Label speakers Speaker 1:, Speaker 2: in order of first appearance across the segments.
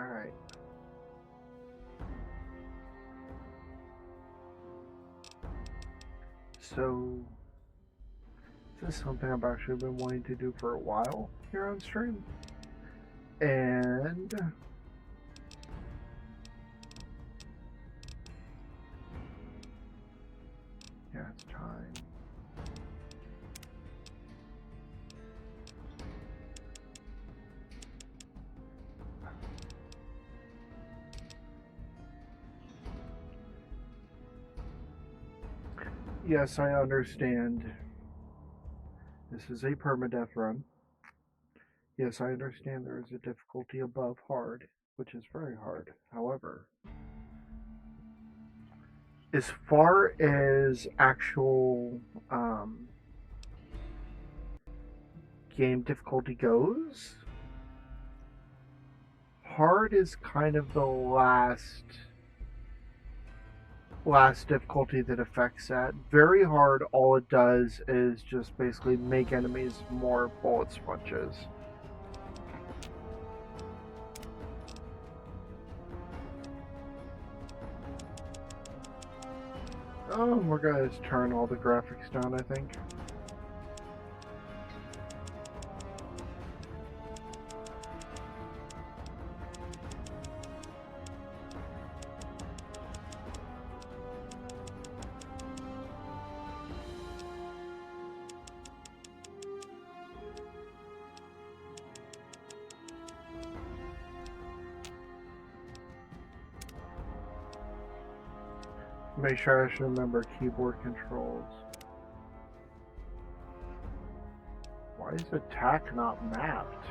Speaker 1: Alright. So, this is something I've actually been wanting to do for a while here on stream. And yeah, it's time. Yes, I understand. This is a permadeath run. Yes, I understand there is a difficulty above hard, which is very hard. However, as far as actual game difficulty goes, hard is kind of the last difficulty that affects that. Very hard, all it does is just basically make enemies more bullet sponges. We're gonna just turn all the graphics down, I think. Make sure I should remember keyboard controls. Why is attack not mapped?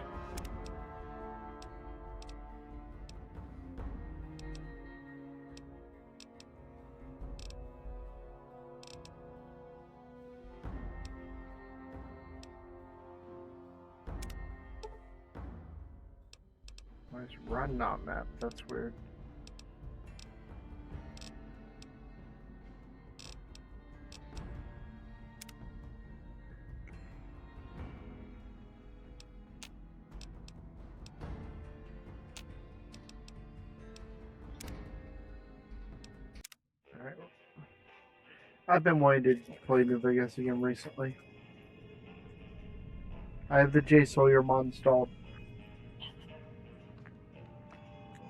Speaker 1: Why is run not mapped? That's weird. Alright. I've been wanting to play New Vegas again recently. I have the J Sawyer mod installed.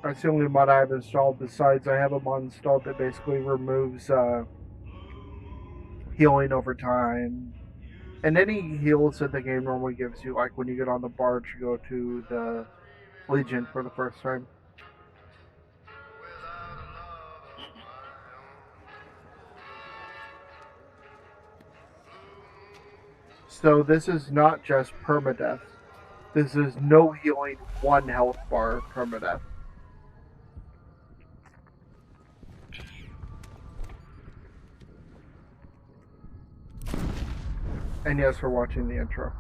Speaker 1: That's the only mod I have installed. Besides, I have a mod installed that basically removes healing over time. And any heals that the game normally gives you, like when you get on the barge, you go to the Legion for the first time. So this is not just permadeath. This is no healing, 1 health bar permadeath. And yes, for watching the intro.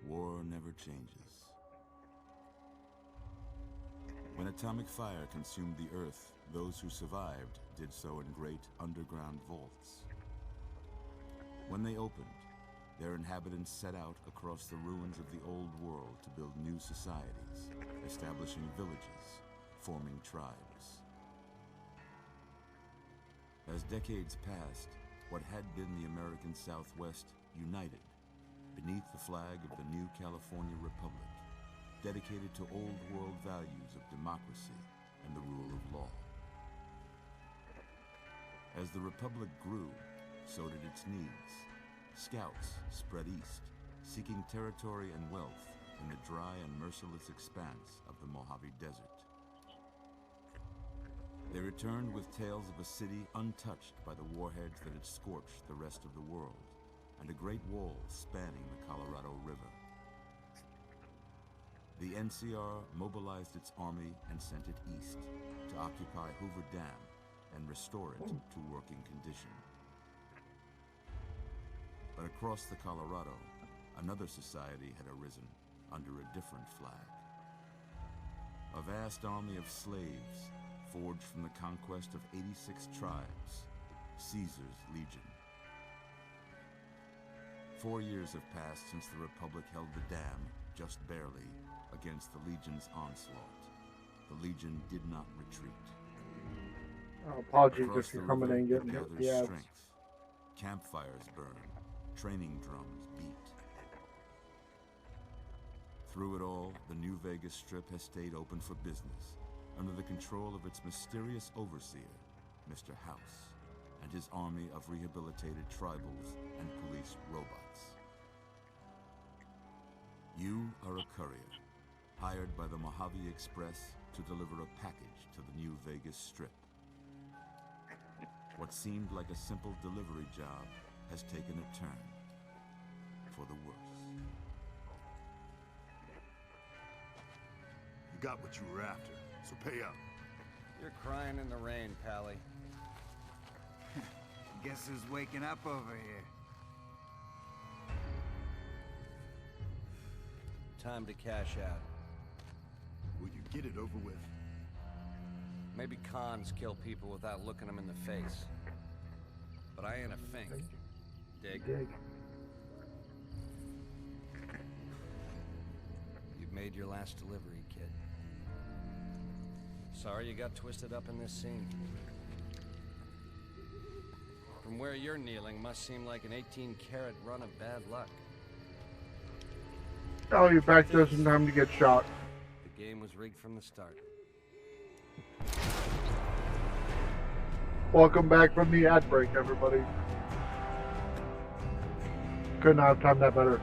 Speaker 2: War never changes. When atomic fire consumed the Earth, those who survived did so in great underground vaults. When they opened, their inhabitants set out across the ruins of the old world to build new societies, establishing villages, forming tribes. As decades passed, what had been the American Southwest united beneath the flag of the new California Republic, dedicated to old world values of democracy and the rule of law. As the Republic grew, so did its needs. Scouts spread east, seeking territory and wealth in the dry and merciless expanse of the Mojave Desert. They returned with tales of a city untouched by the warheads that had scorched the rest of the world, and a great wall spanning the Colorado River. the NCR mobilized its army and sent it east to occupy Hoover Dam and restore it to working condition. But across the Colorado, another society had arisen under a different flag. A vast army of slaves forged from the conquest of 86 tribes, Caesar's Legion. 4 years have passed since the Republic held the dam, just barely, against the Legion's onslaught. The Legion did not retreat.
Speaker 1: Apologies
Speaker 2: Across
Speaker 1: if you're
Speaker 2: the
Speaker 1: coming
Speaker 2: river,
Speaker 1: in and
Speaker 2: it
Speaker 1: getting hit with
Speaker 2: gathers
Speaker 1: the ads.
Speaker 2: strength. Campfires burn, training drums beat. Through it all, the New Vegas Strip has stayed open for business, under the control of its mysterious overseer, Mr. House, and his army of rehabilitated tribals and police robots. You are a courier, hired by the Mojave Express to deliver a package to the New Vegas Strip. What seemed like a simple delivery job has taken a turn for the worse.
Speaker 3: You got what you were after, so pay up.
Speaker 4: You're crying in the rain, Pally.
Speaker 5: Guess who's waking up over here?
Speaker 4: Time to cash out.
Speaker 3: Will you get it over with?
Speaker 4: Maybe cons kill people without looking them in the face. But I ain't a fink. Dig?
Speaker 1: Dig.
Speaker 4: You've made your last delivery, kid. Sorry you got twisted up in this scene. From where you're kneeling must seem like an 18-carat run of bad luck.
Speaker 1: Oh, you're back just in time to get shot.
Speaker 4: The game was rigged from the start.
Speaker 1: Welcome back from the ad break, everybody. Could not have timed that better.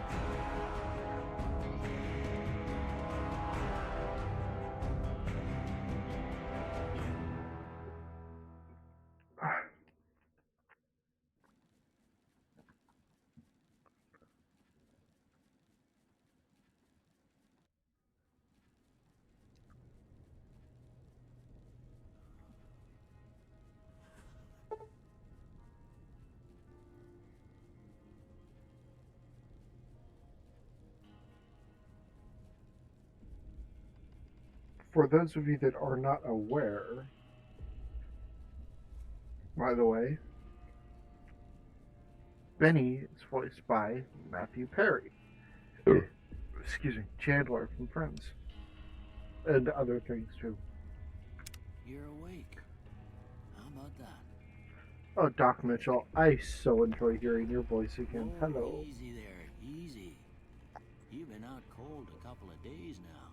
Speaker 1: For those of you that are not aware, by the way, Benny is voiced by Matthew Perry. Excuse me, Chandler from Friends. And other things too.
Speaker 6: You're awake. How about that?
Speaker 1: Oh, Doc Mitchell, I so enjoy hearing your voice again.
Speaker 6: Whoa,
Speaker 1: Hello.
Speaker 6: Easy there, easy. You've been out cold a couple of days now.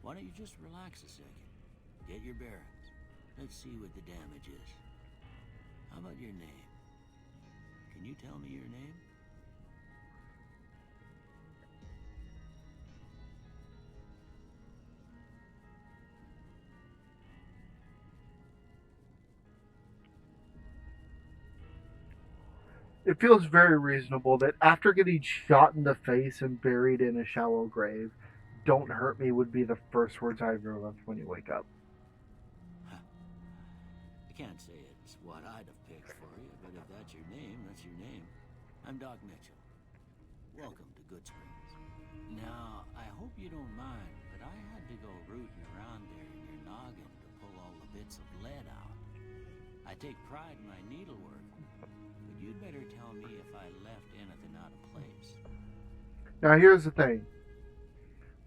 Speaker 6: Why don't you just relax a second? Get your bearings. Let's see what the damage is. How about your name? Can you tell me your name?
Speaker 1: It feels very reasonable that after getting shot in the face and buried in a shallow grave, "Don't hurt me" would be the first words out of your lips when you wake up.
Speaker 6: I can't say it's what I'd have picked for you, but if that's your name, that's your name. I'm Doc Mitchell. Welcome to Good Springs. Now, I hope you don't mind, but I had to go rooting around there in your noggin to pull all the bits of lead out. I take pride in my needlework, but you'd better tell me if I left anything out of place.
Speaker 1: Now, here's the thing.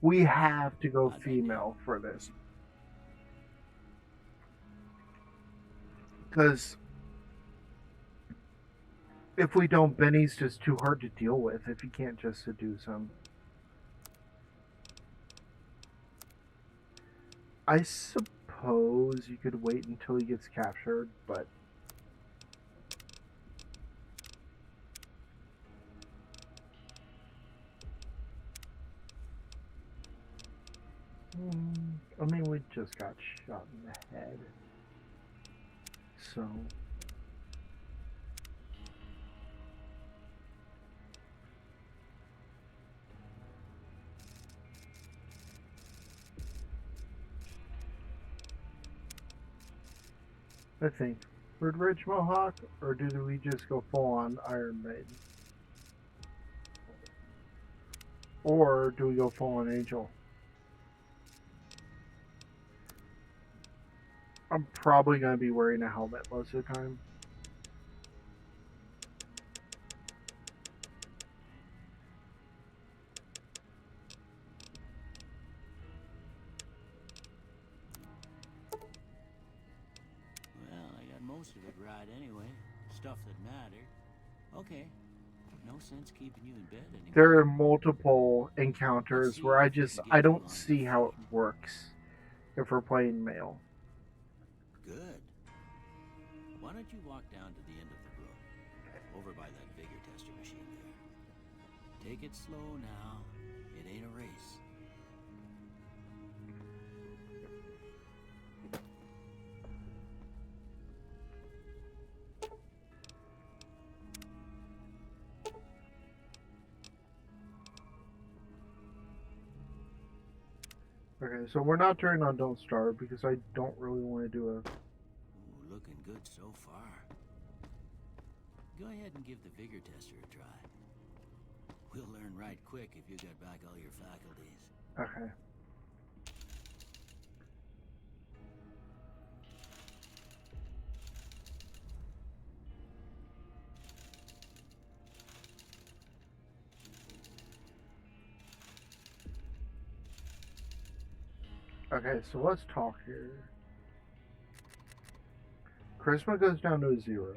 Speaker 1: We have to go
Speaker 6: How'd I do?
Speaker 1: female for this. Because if we don't, Benny's just too hard to deal with if you can't just seduce him. I suppose you could wait until he gets captured, but I mean, we just got shot in the head. So I think. Red Ridge Mohawk, or do we just go full on Iron Maiden? Or do we go full on Angel? I'm probably going to be wearing a helmet most of the time.
Speaker 6: Well, I got most of it right anyway. Stuff that mattered. Okay. No sense keeping you in bed anymore.
Speaker 1: There are multiple encounters where I don't see how it works if we're playing male.
Speaker 6: Good. Why don't you walk down to the end of the room, over by that vigor tester machine there. Take it slow now. It ain't a race.
Speaker 1: Okay, so we're not turning on Don't Starve because I don't really want to do a...
Speaker 6: Ooh, looking good so far. Go ahead and give the vigor tester a try. We'll learn right quick if you got back all your faculties.
Speaker 1: Okay. Okay, so let's talk here. Charisma goes down to 0.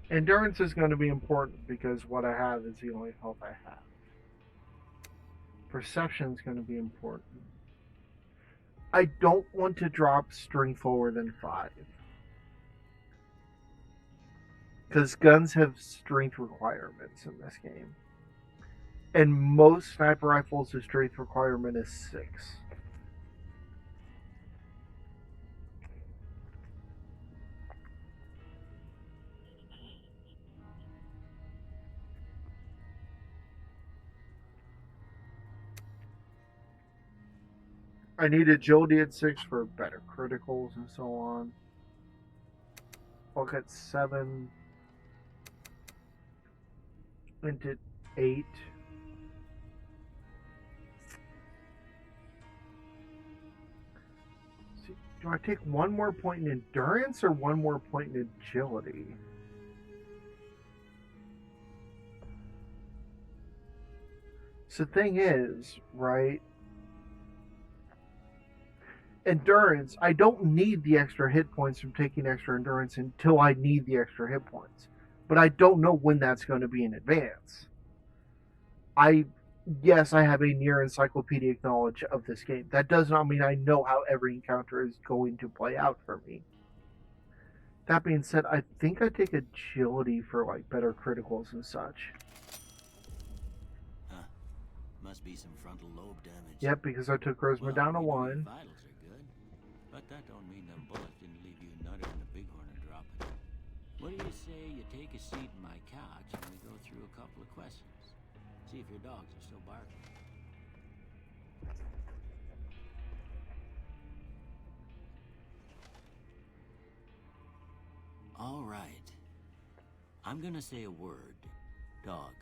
Speaker 1: Endurance is going to be important because what I have is the only health I have. Perception is going to be important. I don't want to drop strength lower than 5. Because guns have strength requirements in this game. And most sniper rifles, the strength requirement is 6. I need agility at 6 for better criticals and so on. Look at 7 into 8. See, do I take one more point in endurance or one more point in agility? So the thing is, right? Endurance, I don't need the extra hit points from taking extra endurance until I need the extra hit points. But I don't know when that's going to be in advance. Yes, I have a near encyclopedic knowledge of this game. That does not mean I know how every encounter is going to play out for me. That being said, I think I take agility for like better criticals and such.
Speaker 6: Huh. Must be some frontal lobe damage.
Speaker 1: Yep, because I took charisma down to 1.
Speaker 6: Vitals are good, but that don't mean them bullets didn't leave you nutted in the bighorn and dropping. What do you say you take a seat in my couch and we go through a couple of questions? See if your dogs are still barking. All right. I'm gonna say a word. Dog.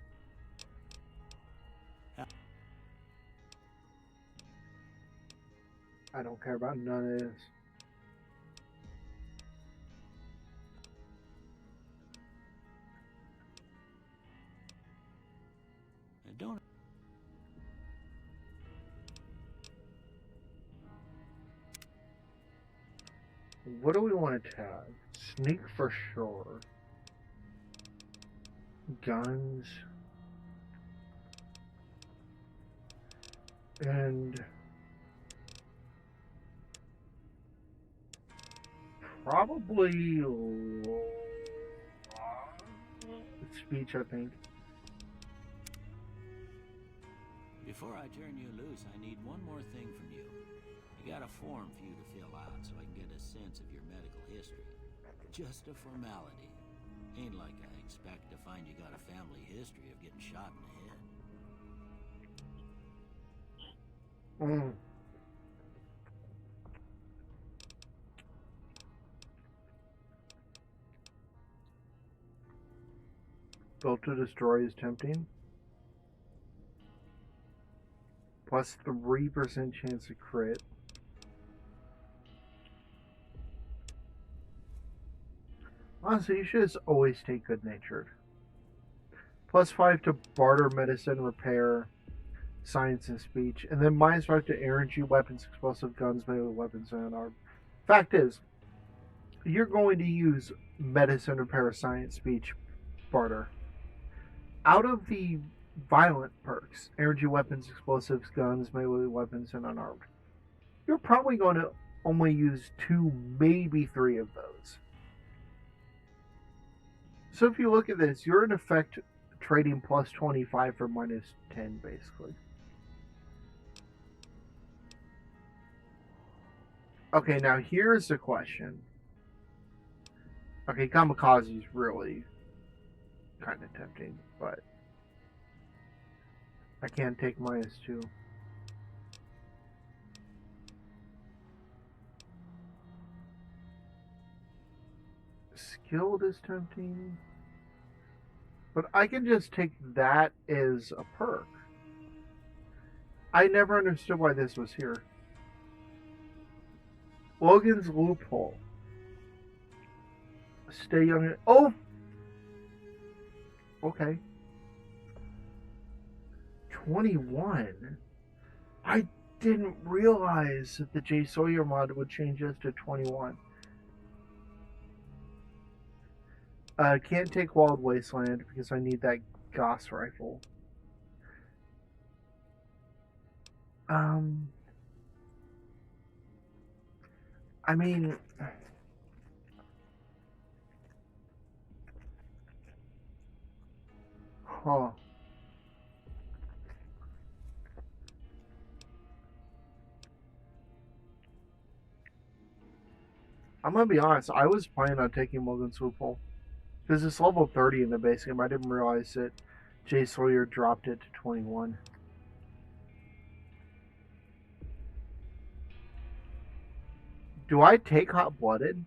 Speaker 1: I don't care about none of this.
Speaker 6: Don't.
Speaker 1: What do we want to tag? Sneak for sure. Guns. And probably speech, I think.
Speaker 6: Before I turn you loose, I need one more thing from you. I got a form for you to fill out so I can get a sense of your medical history. Just a formality. Ain't like I expect to find you got a family history of getting shot in the head.
Speaker 1: Built to destroy is tempting. Plus 3% chance to crit. Honestly, you should just always take good natured. Plus 5 to barter, medicine, repair, science, and speech. And then minus 5 to energy, weapons, explosive guns, melee weapons, and unarmed. Fact is, you're going to use medicine, repair, science, speech, barter. Out of the violent perks, energy, weapons, explosives, guns, melee weapons, and unarmed, you're probably going to only use 2, maybe 3 of those. So if you look at this, you're in effect trading plus 25 for minus 10, basically. Okay, now here's the question. Okay, Kamikaze is really kind of tempting, but I can't take minus 2. Skilled is tempting, but I can just take that as a perk. I never understood why this was here. Logan's Loophole. Stay young. Oh! Okay. 21. I didn't realize that the J. Sawyer mod would change us to 21. Can't take Wild Wasteland because I need that Gauss rifle. I mean, huh. I'm gonna be honest, I was planning on taking Logan's Loophole. Because it's level 30 in the base game. I didn't realize that Jay Sawyer dropped it to 21. Do I take Hot Blooded?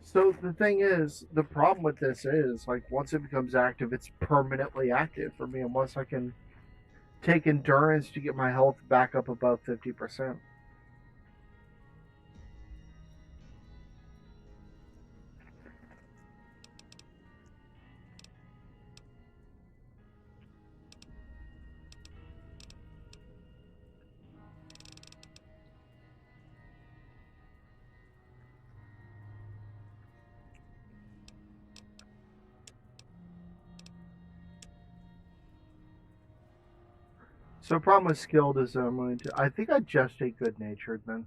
Speaker 1: So the thing is, the problem with this is, like, once it becomes active, it's permanently active for me unless I can take Endurance to get my health back up above 50%. So problem with skilled is that I'm going to... I think I just take good natured then.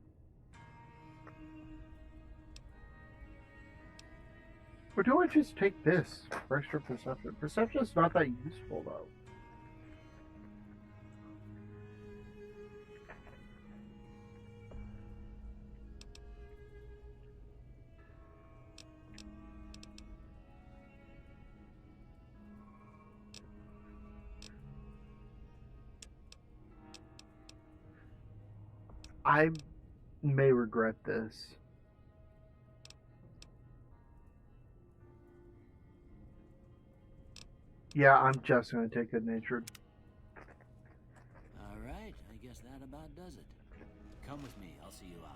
Speaker 1: Or do I just take this for extra perception? Perception is not that useful though. I may regret this. Yeah, I'm just going to take good natured.
Speaker 6: All right, I guess that about does it. Come with me, I'll see you out.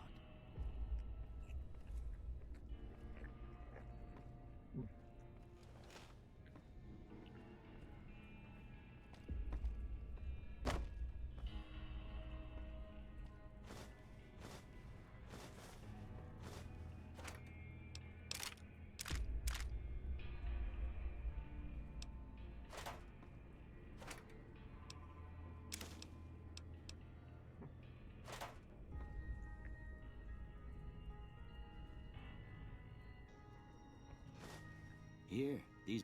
Speaker 6: Here, these...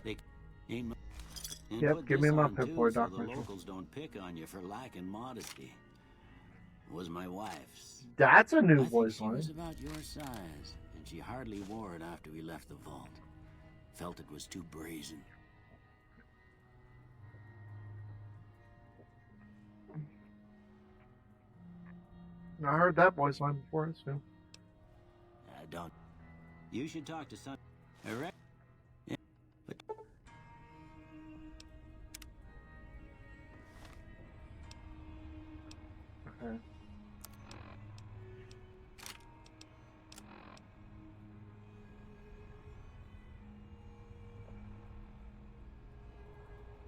Speaker 6: They ain't...
Speaker 1: Yep, give me my pip boy, Doc
Speaker 6: so the
Speaker 1: Mitchell.
Speaker 6: locals don't pick on you for lacking modesty. It was my wife's.
Speaker 1: That's a new
Speaker 6: I think
Speaker 1: voice
Speaker 6: she
Speaker 1: line.
Speaker 6: was about your size, and she hardly wore it after we left the vault. Felt it was too brazen.
Speaker 1: I heard that voice line before, so.
Speaker 6: Don't. You should talk to some. All right. Yeah. But
Speaker 1: Okay.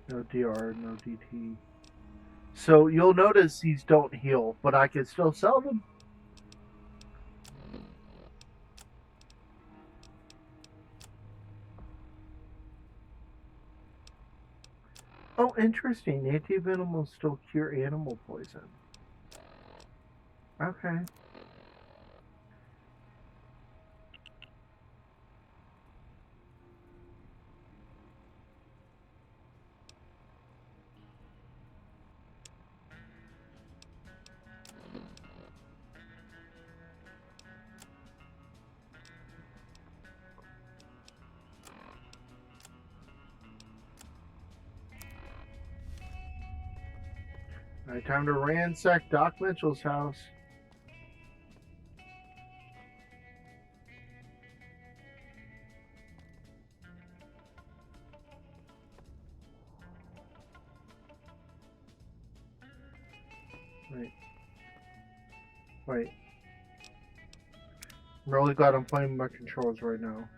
Speaker 1: No DR, no DT. So you'll notice these don't heal, but I can still sell them. Oh, interesting. Anti-venom will still cure animal poison. Okay. Alright, time to ransack Doc Mitchell's house. Wait. Wait. I'm really glad I'm playing with my controls right now.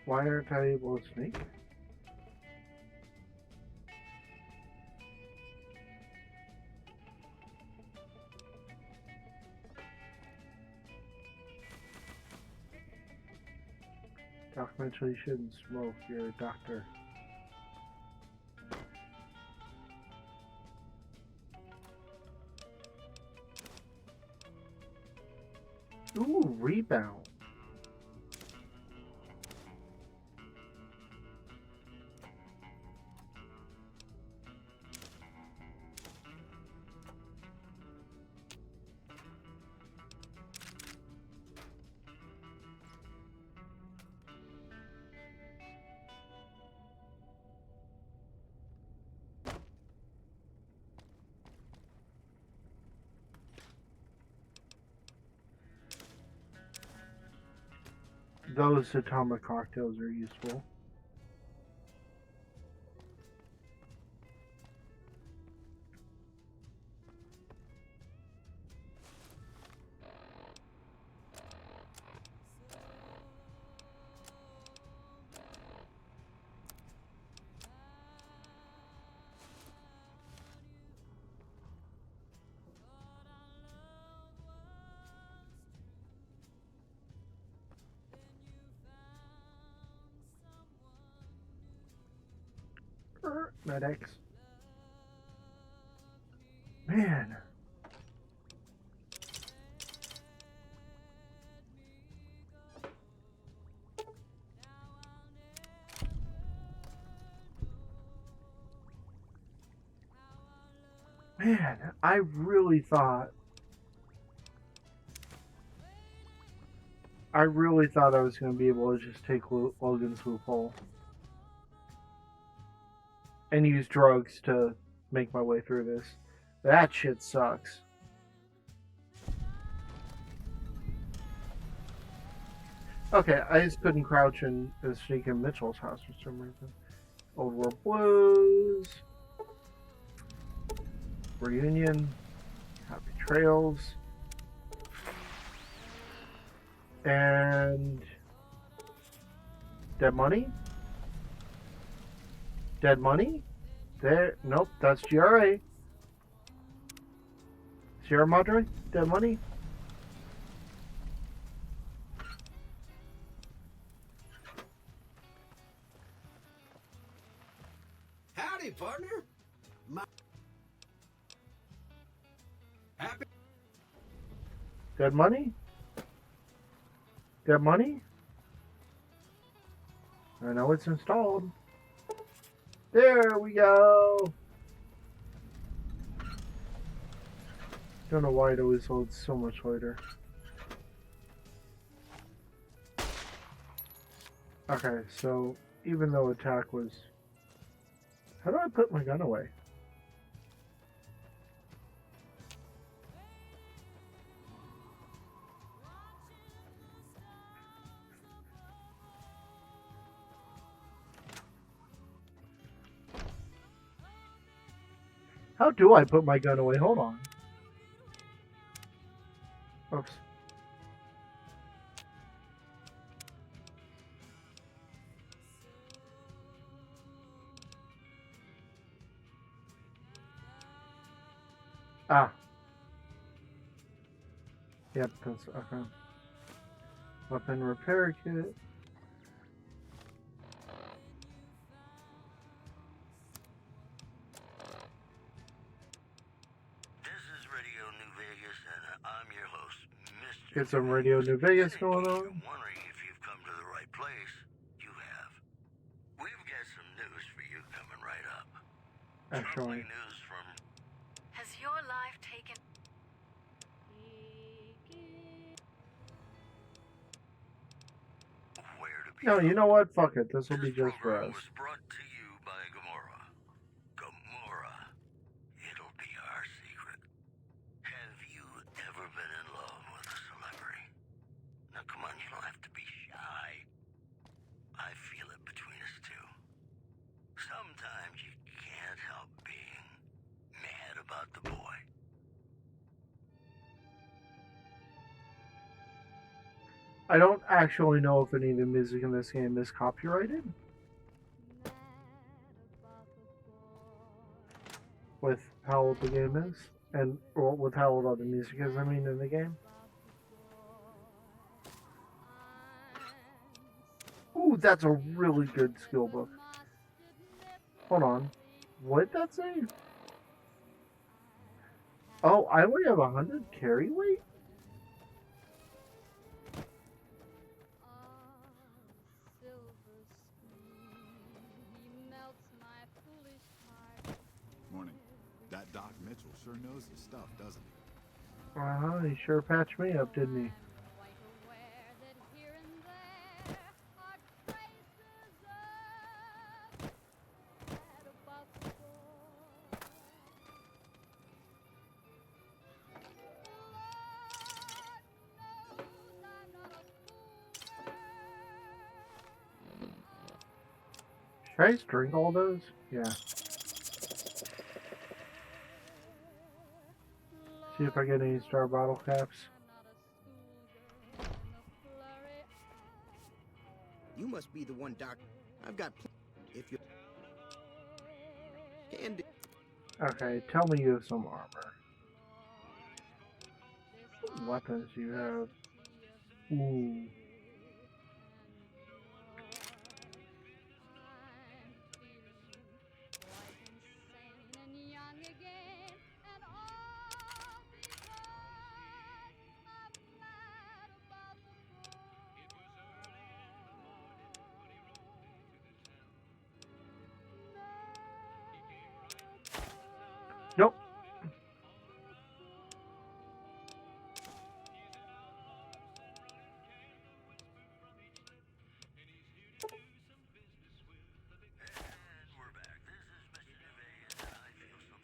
Speaker 1: Why aren't I able to sneak? Doc Mitchell, you shouldn't smoke. You're a doctor. Ooh, rebound. Those atomic cocktails are useful. Medics. Man. Man, I really thought I was going to be able to just take Logan's loophole and use drugs to make my way through this. That shit sucks. Okay, I just couldn't crouch and sneak in Mitchell's house for some reason. Old World Blues. Reunion. Happy Trails. And Dead Money? Dead Money? There, nope, that's GRA. Sierra Madre? Dead Money?
Speaker 7: Howdy, partner. Happy.
Speaker 1: Dead Money? Dead Money? I know it's installed. There we go. Don't know why it always loads so much later. Okay, so even though attack was... How do I put my gun away? How do I put my gun away? Hold on. Oops. Ah. Yep, that's okay. Weapon repair kit. Get some Radio New Vegas going on.
Speaker 8: Wondering if you've come to the right place. You have. We've got some news for you coming right up.
Speaker 1: Actually,
Speaker 8: News from
Speaker 9: Has your life taken...
Speaker 8: where to be.
Speaker 1: no, you know what? Fuck it. This will be just for
Speaker 8: program
Speaker 1: us.
Speaker 8: was brought to you by Gamora. Gamora. It'll be our secret. Have you ever been in love with a celebrity? Now come on, you don't have to be shy. I feel it between us two. Sometimes you can't help being mad about the boy.
Speaker 1: I don't actually know if any of the music in this game is copyrighted. With how old the game is. And well, with how old all the music is, I mean, in the game. Ooh, that's a really good skill book. Hold on. What did that say? Oh, I only have 100 carry weight?
Speaker 3: Morning. That Doc Mitchell sure knows his stuff, doesn't he?
Speaker 1: Uh-huh, he sure patched me up, didn't he? Should I just drink all those? Yeah. See if I get any star bottle caps.
Speaker 10: You must be the one, Doc. I've got if you can do.
Speaker 1: Okay, tell me you have some armor. What weapons you have? Ooh. Nope.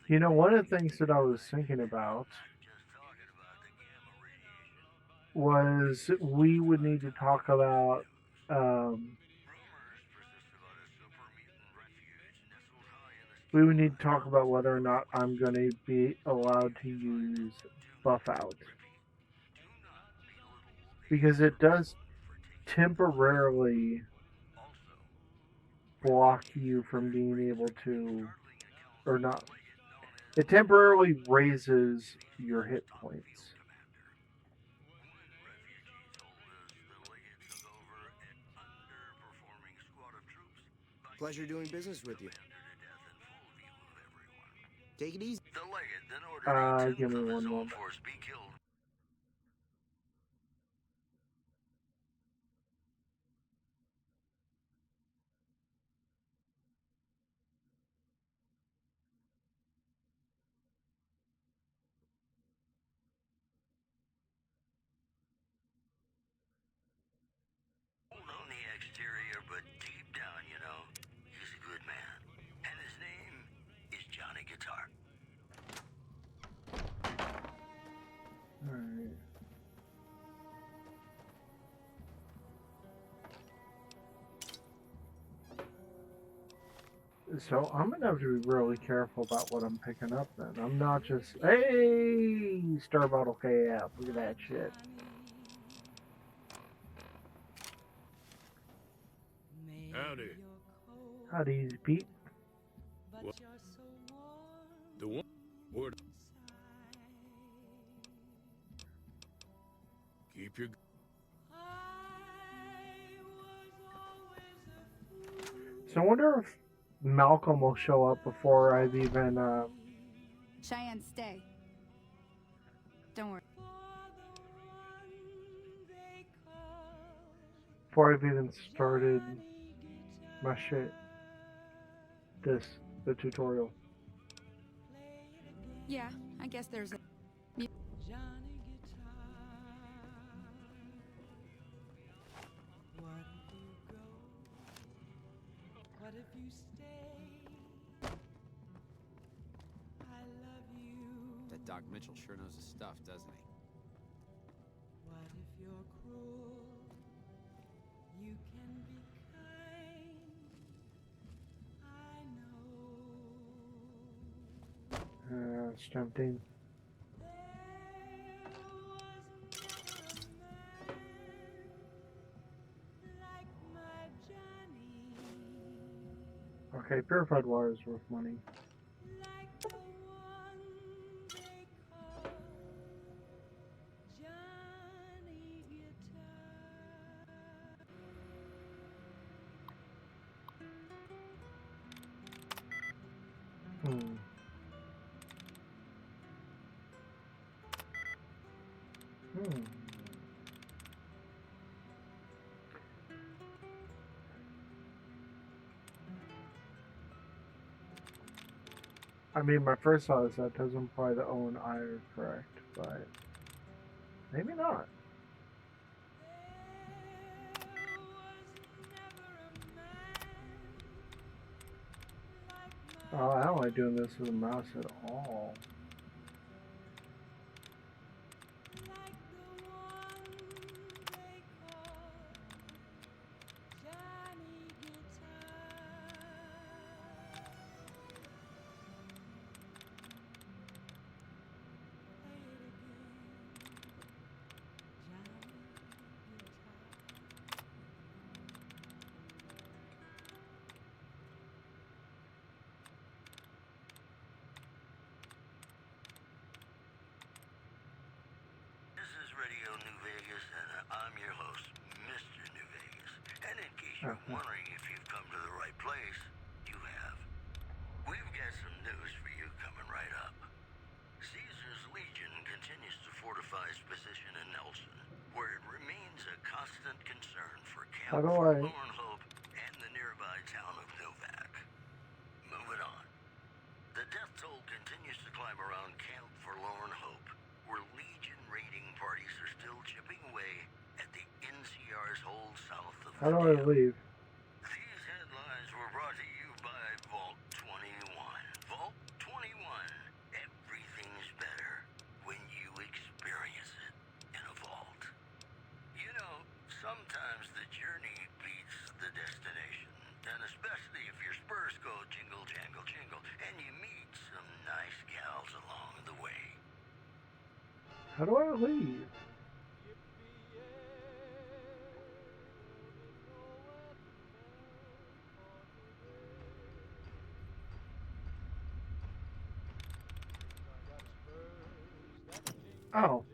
Speaker 1: You know, one of the things that I was thinking about was we would need to talk about we would need to talk about whether or not I'm going to be allowed to use buff out. Because it does temporarily block you from being able to, or not. It temporarily raises your hit points.
Speaker 10: Pleasure doing business with you. Take it easy.
Speaker 1: Give me one moment. So I'm gonna have to be really careful about what I'm picking up then. I'm not just, hey, Star Bottle KF, look at that shit.
Speaker 11: Howdy.
Speaker 1: Howdy, Pete.
Speaker 11: What? The one word. Keep your.
Speaker 1: So I wonder if Malcolm will show up before I've even,
Speaker 12: Cheyenne, stay. Don't worry.
Speaker 1: before I've even started my shit. The tutorial.
Speaker 12: Yeah, I guess there's a...
Speaker 13: What if you stay? I love you.
Speaker 4: That Doc Mitchell sure knows his stuff, doesn't he?
Speaker 13: What if you're cruel? You can be kind. I know.
Speaker 1: It's tempting. Okay, purified water is worth money. Hmm. I mean, my first thought is that does imply the O and I are correct, but maybe not. Oh, I don't like doing this with a mouse at all.
Speaker 8: Radio New Vegas, and I'm your host, Mr. New Vegas. And in case you're wondering if you've come to the right place, you have. We've got some news for you coming right up. Caesar's Legion continues to fortify its position in Nelson, where it remains a constant concern for Camp Forlorn Hope and the nearby town of Novak. Moving on. The death toll continues to climb around Camp Forlorn Hope, where Legion raiding parties are still chipping away at the NCR's hold south of
Speaker 1: How do I leave?
Speaker 8: These headlines were brought to you by Vault 21. Vault 21. Everything's better when you experience it in a vault. You know, sometimes the journey beats the destination, and especially if your spurs go jingle, jangle, jingle, and you meet some nice gals along the way.
Speaker 1: How do I leave? Oh.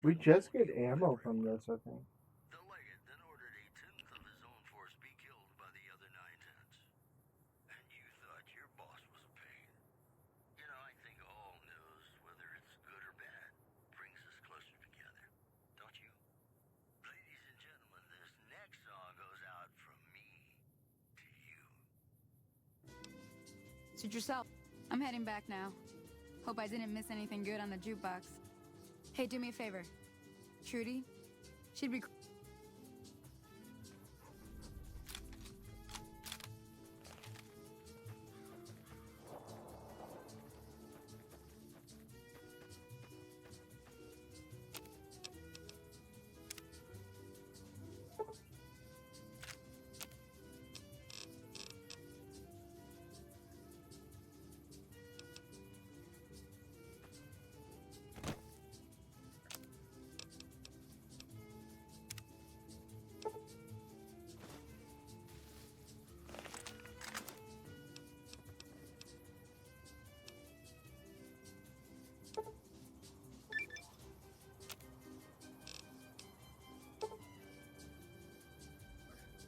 Speaker 1: We just get ammo from this, I think.
Speaker 8: The legate then ordered a tenth of his own force be killed by the other 9/10. And you thought your boss was a pain. You know, I think all news, whether it's good or bad, brings us closer together. Don't you? Ladies and gentlemen, this next song goes out from me to you.
Speaker 12: Suit yourself. I'm heading back now. Hope I didn't miss anything good on the jukebox. Hey, do me a favor. Trudy? She'd be...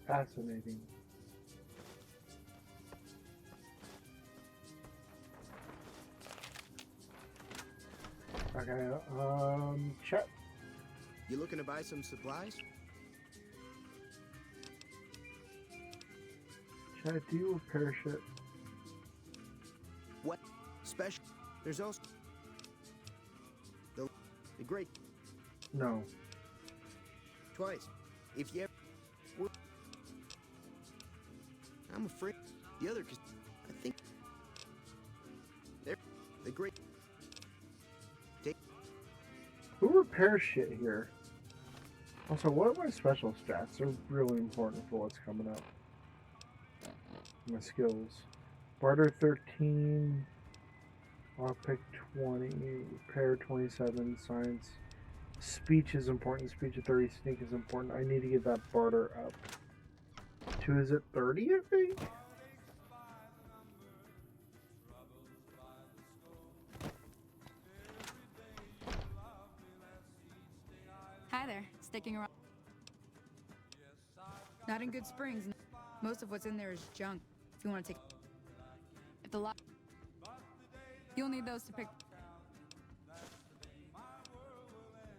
Speaker 1: Fascinating. Okay, check.
Speaker 10: You looking to buy some supplies?
Speaker 1: Chat, do you repair shit?
Speaker 10: What? Special? There's also... The great...
Speaker 1: No.
Speaker 10: Twice. If you ever... I'm afraid the other... I think... They're... The great...
Speaker 1: Who repairs shit here? Also, what are my special stats? They're really important for what's coming up. My skills. Barter 13. Lockpick 20. Repair 27. Science. Speech is important. Speech of 30. Sneak is important. I need to get that barter up. To, is it 30, I think?
Speaker 12: Hi there. Sticking around. Not in good springs. Most of what's in there is junk. If you want to take... If the lot... You'll need those to pick...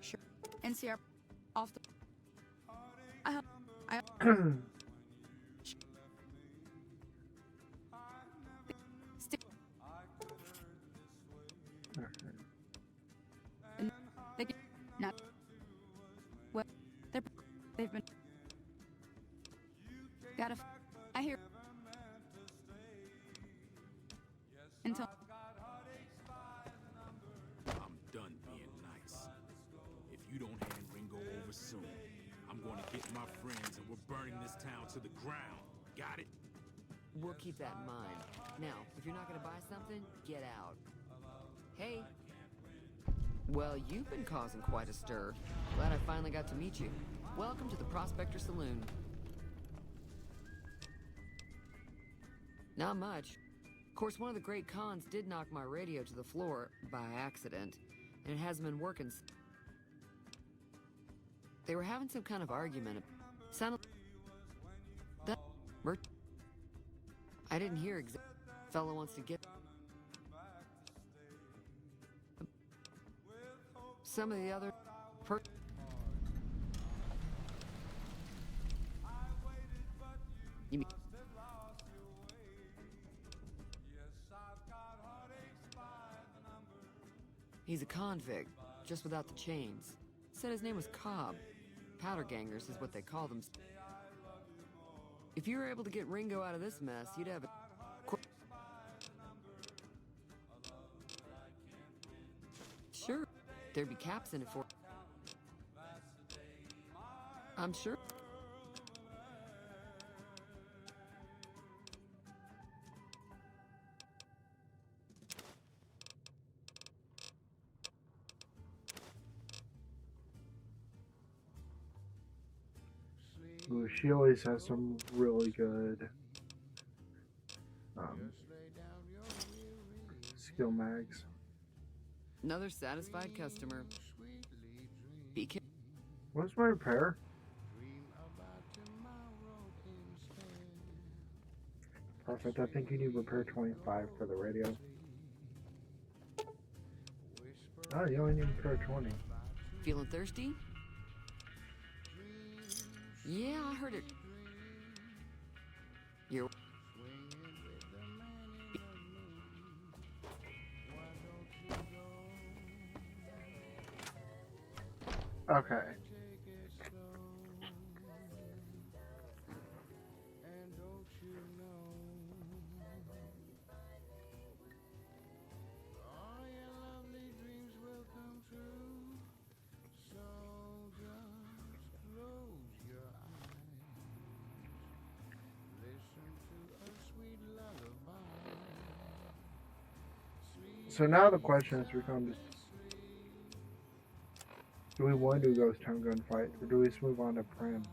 Speaker 12: Sure. NCR... Off the... I... Stick... And they can... Not... Well, they've been... Gotta... I hear... Until...
Speaker 11: I'm done being nice. If you don't hand Ringo over soon, I'm going to get my friends and we're burning this town to the ground. Got it?
Speaker 14: We'll keep that in mind. Now, if you're not going to buy something, get out. Hey. Well, you've been causing quite a stir. Glad I finally got to meet you. Welcome to the Prospector Saloon. Not much. Of course, one of the great cons did knock my radio to the floor by accident, and it hasn't been working. They were having some kind of argument. Sounded that I didn't hear exactly. Fellow wants to get some of the other you mean he's a convict, just without the chains. Said his name was Cobb. Powder gangers is what they call them. If you were able to get Ringo out of this mess, you'd have a... Sure, there'd be caps in it for... I'm sure.
Speaker 1: Ooh, she always has some really good skill mags.
Speaker 14: Another satisfied customer. Be careful.
Speaker 1: What's my repair? Perfect. I think you need repair 25 for the radio. Oh, you only need repair 20.
Speaker 14: Feeling thirsty? Yeah, I heard it. You're...
Speaker 1: Okay. So now the question is becomes, do we want to do Ghost Town Gunfight, or do we just move on to Prim?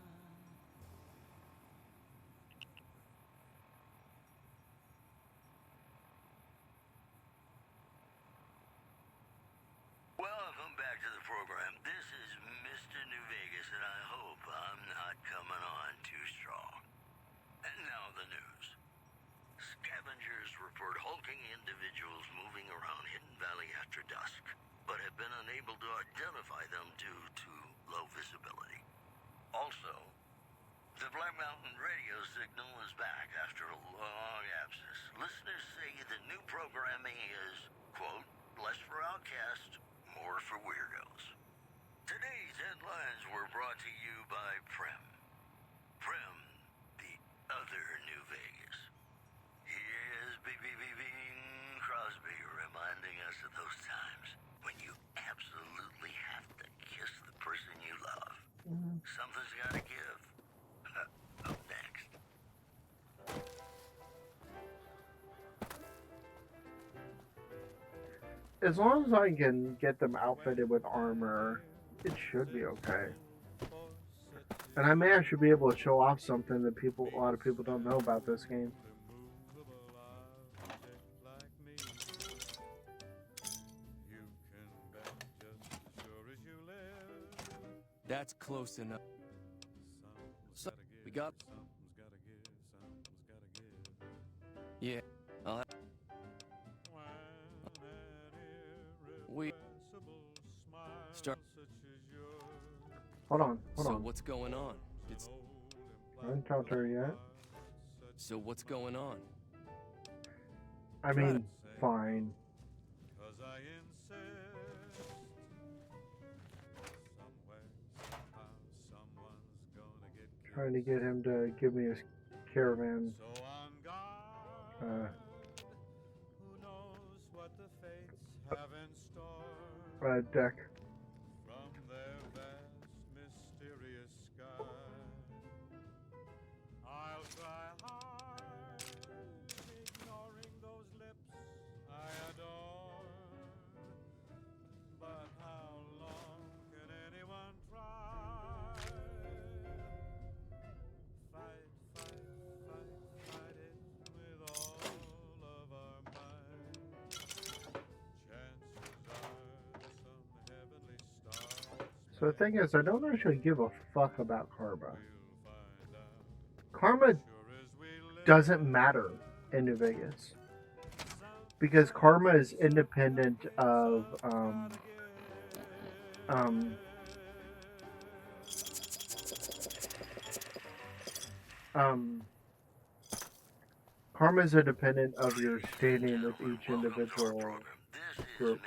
Speaker 8: Welcome back to the program. This is Mr. New Vegas, and I hope I'm not coming on too strong. And now the news. Scavengers report hulking individuals moving around Hidden Valley after dusk, but have been unable to identify them due to low visibility. Also, the Black Mountain radio signal is back after a long absence. Listeners say the new programming is, quote, less for outcasts, more for weirdos. Today's headlines were brought to you by Prim. Prim, the other New Vegas. Here's Bing Crosby reminding us of those times when you absolutely have to kiss the person you love. Something's gotta give. Up next.
Speaker 1: As long as I can get them outfitted with armor, it should be okay. And I may actually be able to show off something that a lot of people don't know about this game.
Speaker 15: That's close enough. So, we got... Yeah, I'll have... We... Start...
Speaker 1: Hold on.
Speaker 15: So what's going on? It's...
Speaker 1: I haven't talked to her yet.
Speaker 15: So what's going on?
Speaker 1: I mean, fine. Trying to get him to give me his caravan deck. So the thing is, I don't actually give a fuck about Karma. Karma doesn't matter in New Vegas. Because Karma is independent of, Karma is independent of your standing with each individual group.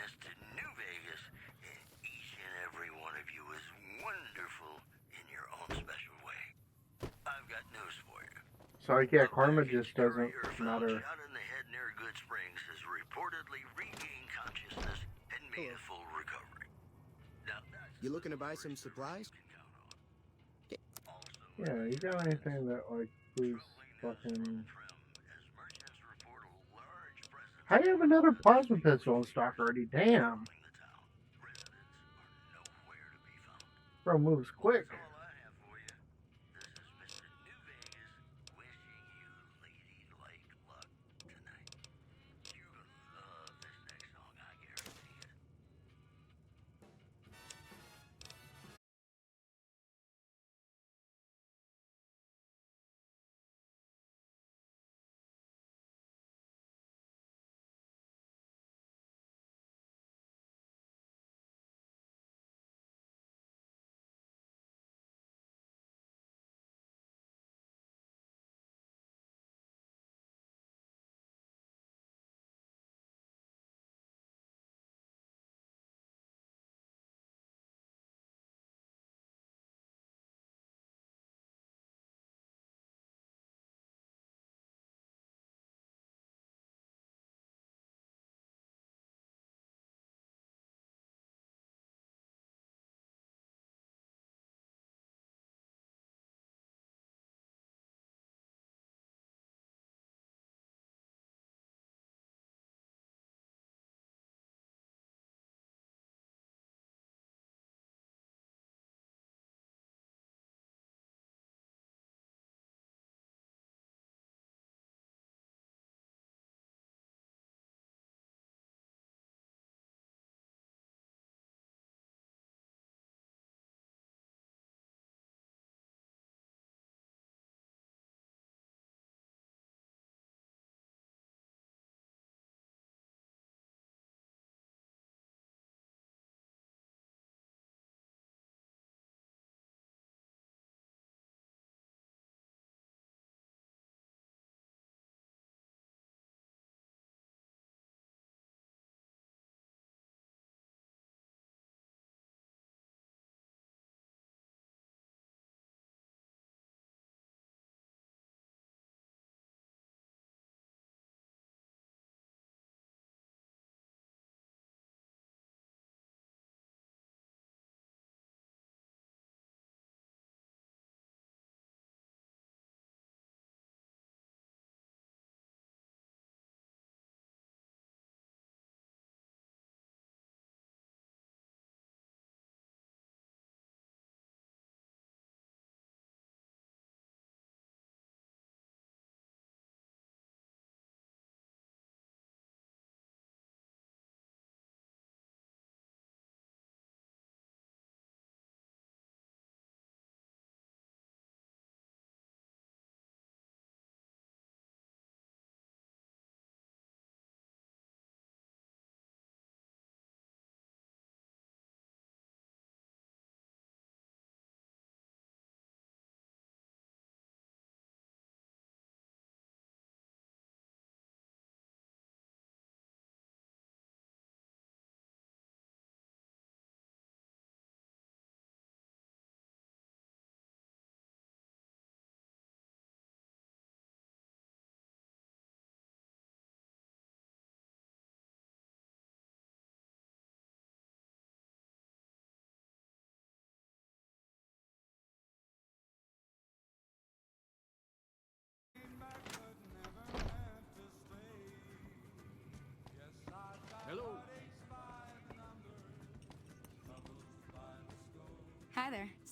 Speaker 1: So like, yeah, Karma just doesn't matter.
Speaker 8: Shot in the head near Good Springs has reportedly regained consciousness and made a full recovery. Now,
Speaker 10: you looking to buy some supplies?
Speaker 1: Yeah, you got anything that like boosts fucking... How do you have another plasma pistol in stock already? Damn. Bro moves quick.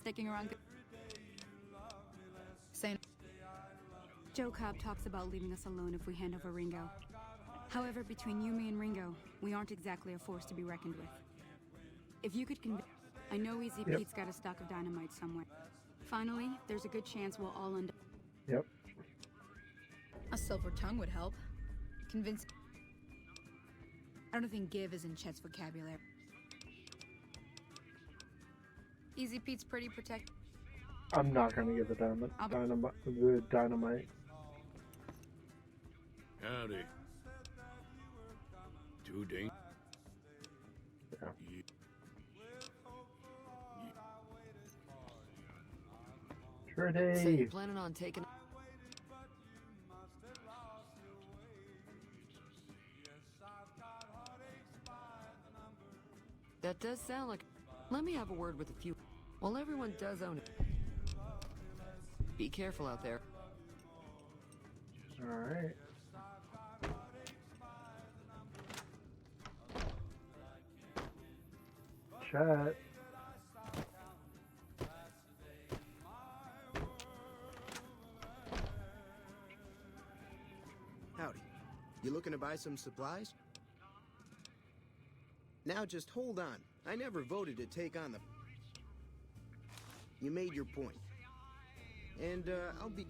Speaker 12: sticking around. Saying Joe Cobb talks about leaving us alone if we hand over Ringo. However, between you, me, and Ringo, we aren't exactly a force to be reckoned with. If you could convince... I know Easy Pete's got a stock of dynamite somewhere. Finally, there's a good chance we'll all end up...
Speaker 1: Yep.
Speaker 12: A silver tongue would help. Convince... I don't think give is in Chet's vocabulary. Easy Pete's pretty protected.
Speaker 1: I'm not gonna get the dynamite.
Speaker 11: Howdy. Too dang.
Speaker 1: Yeah. Trudy.
Speaker 14: So you're planning on taking... That does sound like... Let me have a word with a few... Well, everyone does own it. Be careful out there.
Speaker 1: Alright. Chat.
Speaker 10: Howdy. You looking to buy some supplies? Now just hold on. I never voted to take on the... You made your point. And, I'll be...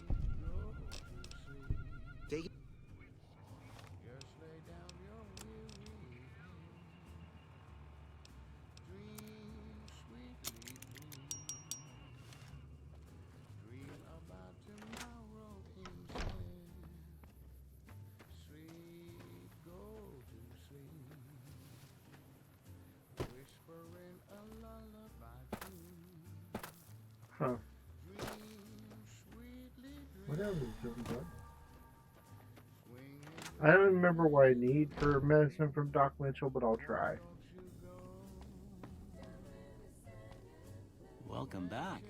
Speaker 10: Take it.
Speaker 1: Huh. Whatever is doing good. I don't remember what I need for medicine from Doc Mitchell, but I'll try.
Speaker 6: Welcome back.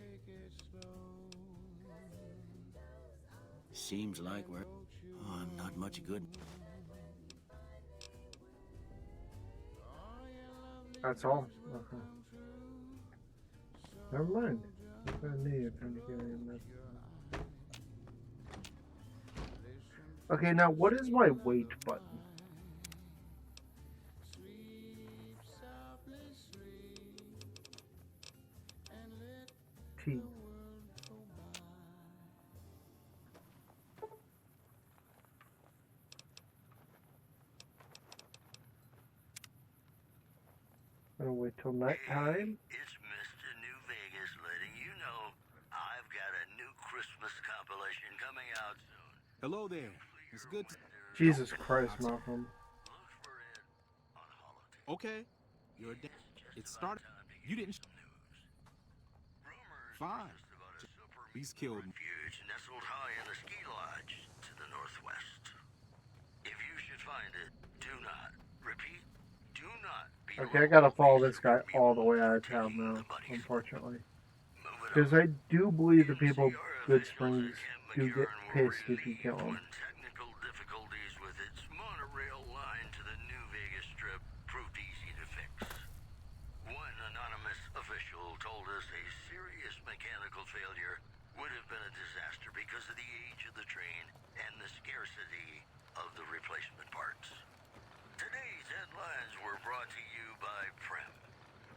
Speaker 6: Seems like we're... Oh, I'm not much good.
Speaker 1: That's all. Okay. Never mind. That's what I need. I'm getting this. Okay, now what is my wait button? T. I'm gonna wait till night time.
Speaker 8: It's Mr. New Vegas letting you know I've got a new Christmas compilation coming out soon.
Speaker 11: Hello there. It's good to...
Speaker 1: Jesus Christ, Malcolm.
Speaker 11: Okay. You're a... It started... You didn't... Fine. He's killed...
Speaker 8: Refuge nestled high in the ski lodge to the northwest. If you should find it, do not, repeat, do not be...
Speaker 1: Okay, I gotta follow this guy all the way out of town now, unfortunately. Because I do believe the people of Good Springs do get pissed if you kill them.
Speaker 8: Technical difficulties with its monorail line to the New Vegas Strip proved easy to fix. One anonymous official told us a serious mechanical failure would have been a disaster because of the age of the train and the scarcity of the replacement parts. Today's headlines were brought to you by Prem.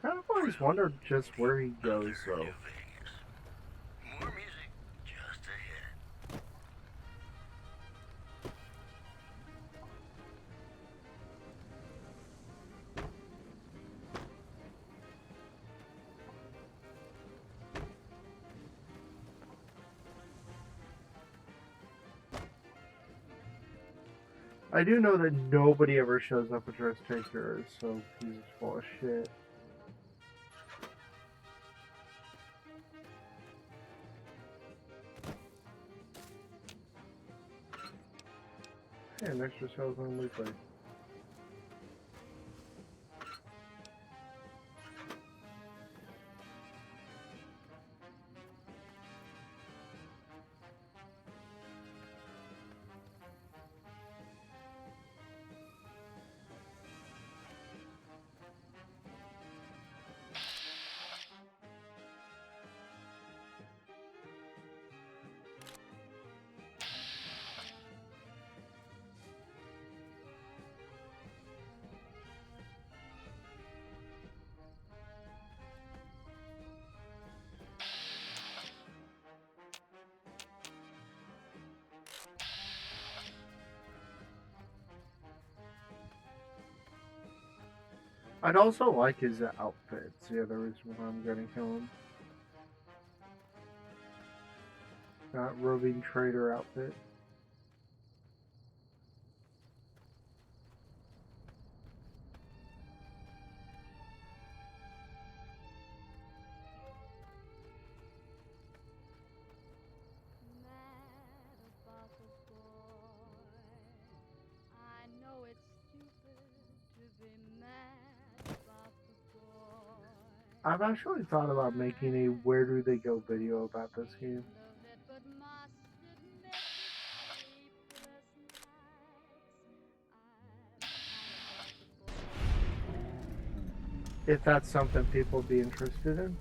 Speaker 1: I've always wondered just where he goes, though.
Speaker 8: More music just ahead.
Speaker 1: I do know that nobody ever shows up at Risk Taker, so he's full of shit. And extra sales on weekly. I'd also like his outfits. Yeah, there is one I'm gonna kill him. That roving trader outfit. I've actually thought about making a where do they go video about this game. If that's something people would be interested in.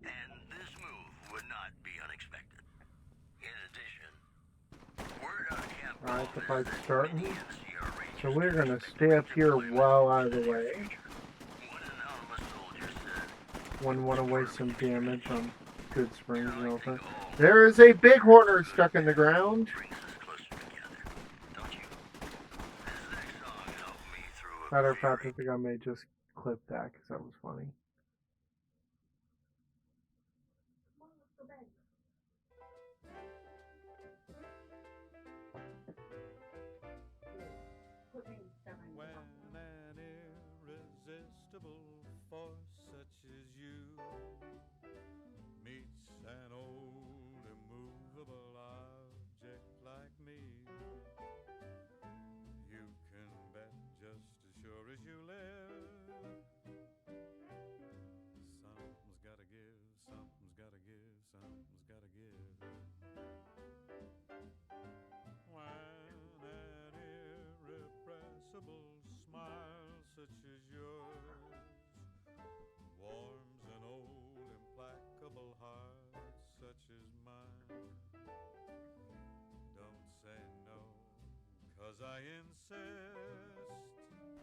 Speaker 8: And this move would not be unexpected. In addition, word out of Camp
Speaker 1: Alright, the
Speaker 8: Golden is
Speaker 1: fight's
Speaker 8: that
Speaker 1: starting.
Speaker 8: many NCR Rangers
Speaker 1: So we're gonna stay up here well out of the way.
Speaker 8: One anonymous soldier said,
Speaker 1: Wouldn't want to waste some damage on Good Springs and all that. There is a bighorner stuck in the ground. Matter of fact, I think I may just clip that because that was funny.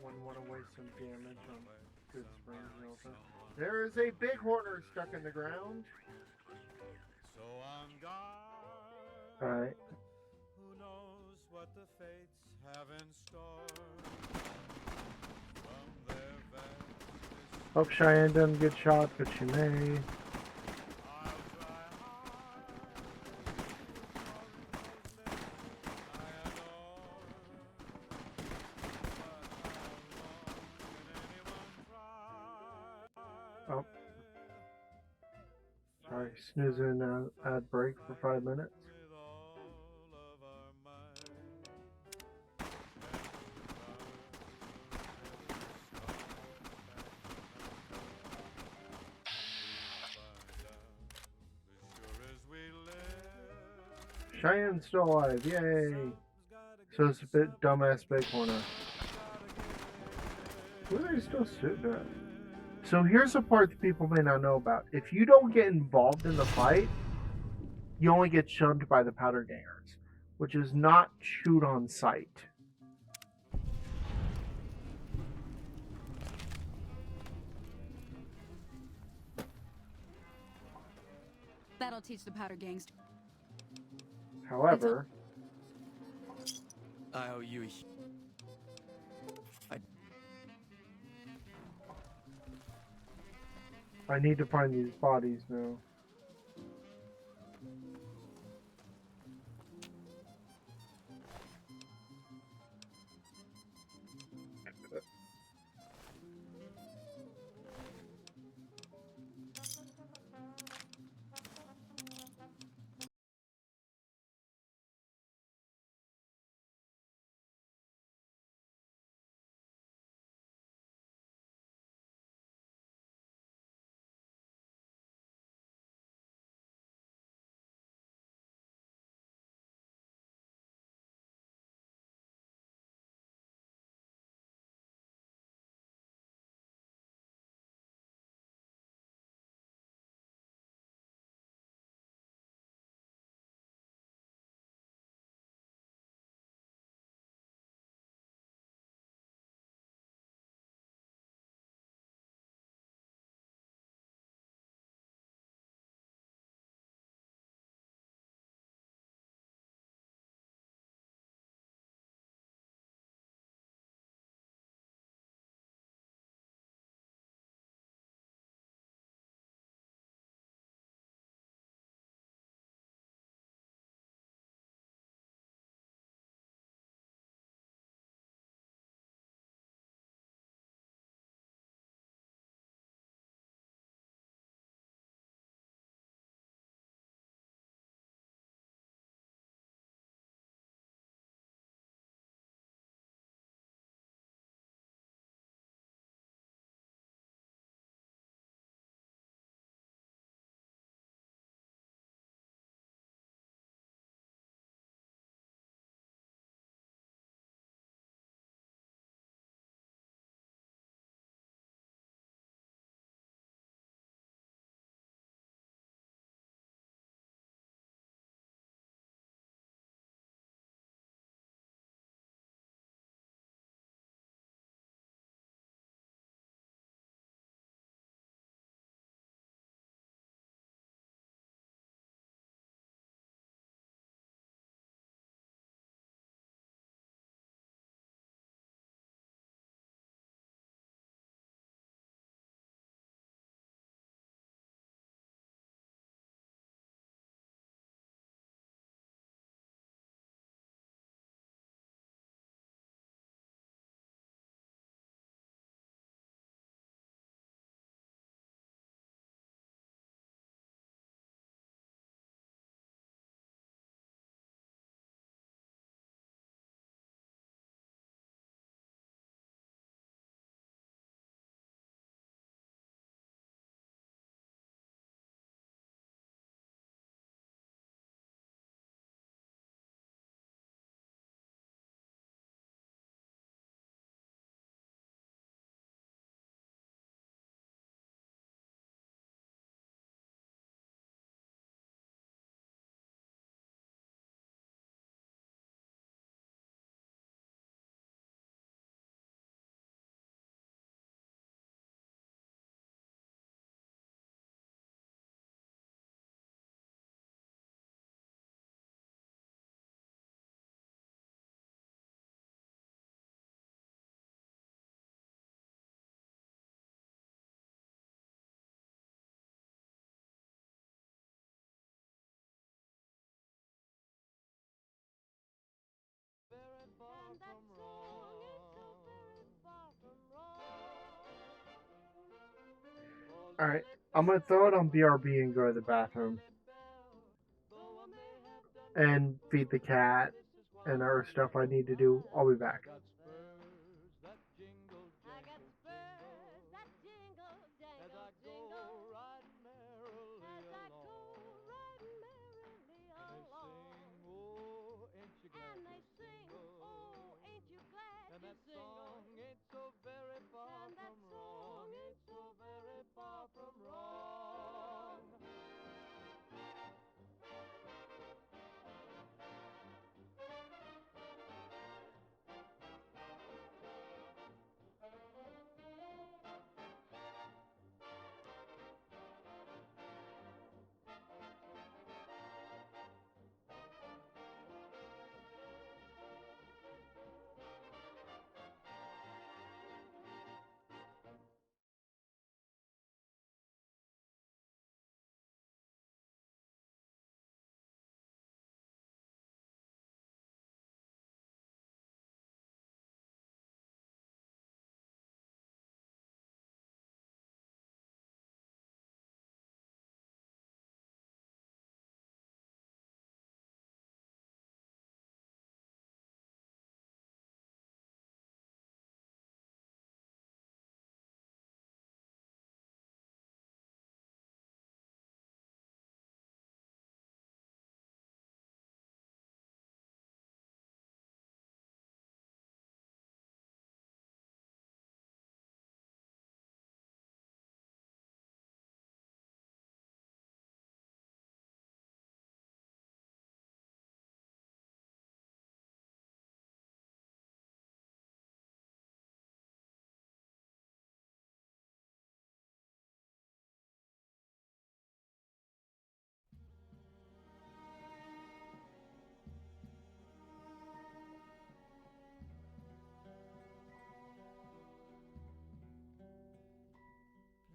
Speaker 1: Wouldn't want to waste some damage on good springs and all that. There is a big horner stuck in the ground. Alright.
Speaker 16: Who knows what the fates have in store?
Speaker 1: Hope Cheyenne doesn't get shot, but she may. Oh. Sorry, snoozing ad break for 5 minutes. Cheyenne's still alive, yay! So it's a bit dumbass big horner. Where are they still sitting at? So here's the part that people may not know about. If you don't get involved in the fight, you only get shunned by the powder gangers, which is not shoot on sight.
Speaker 12: That'll teach the powder gangs.
Speaker 1: However,
Speaker 15: I owe you
Speaker 1: I need to find these bodies now. Alright, I'm gonna throw it on BRB and go to the bathroom. And feed the cat and other stuff I need to do. I'll be back.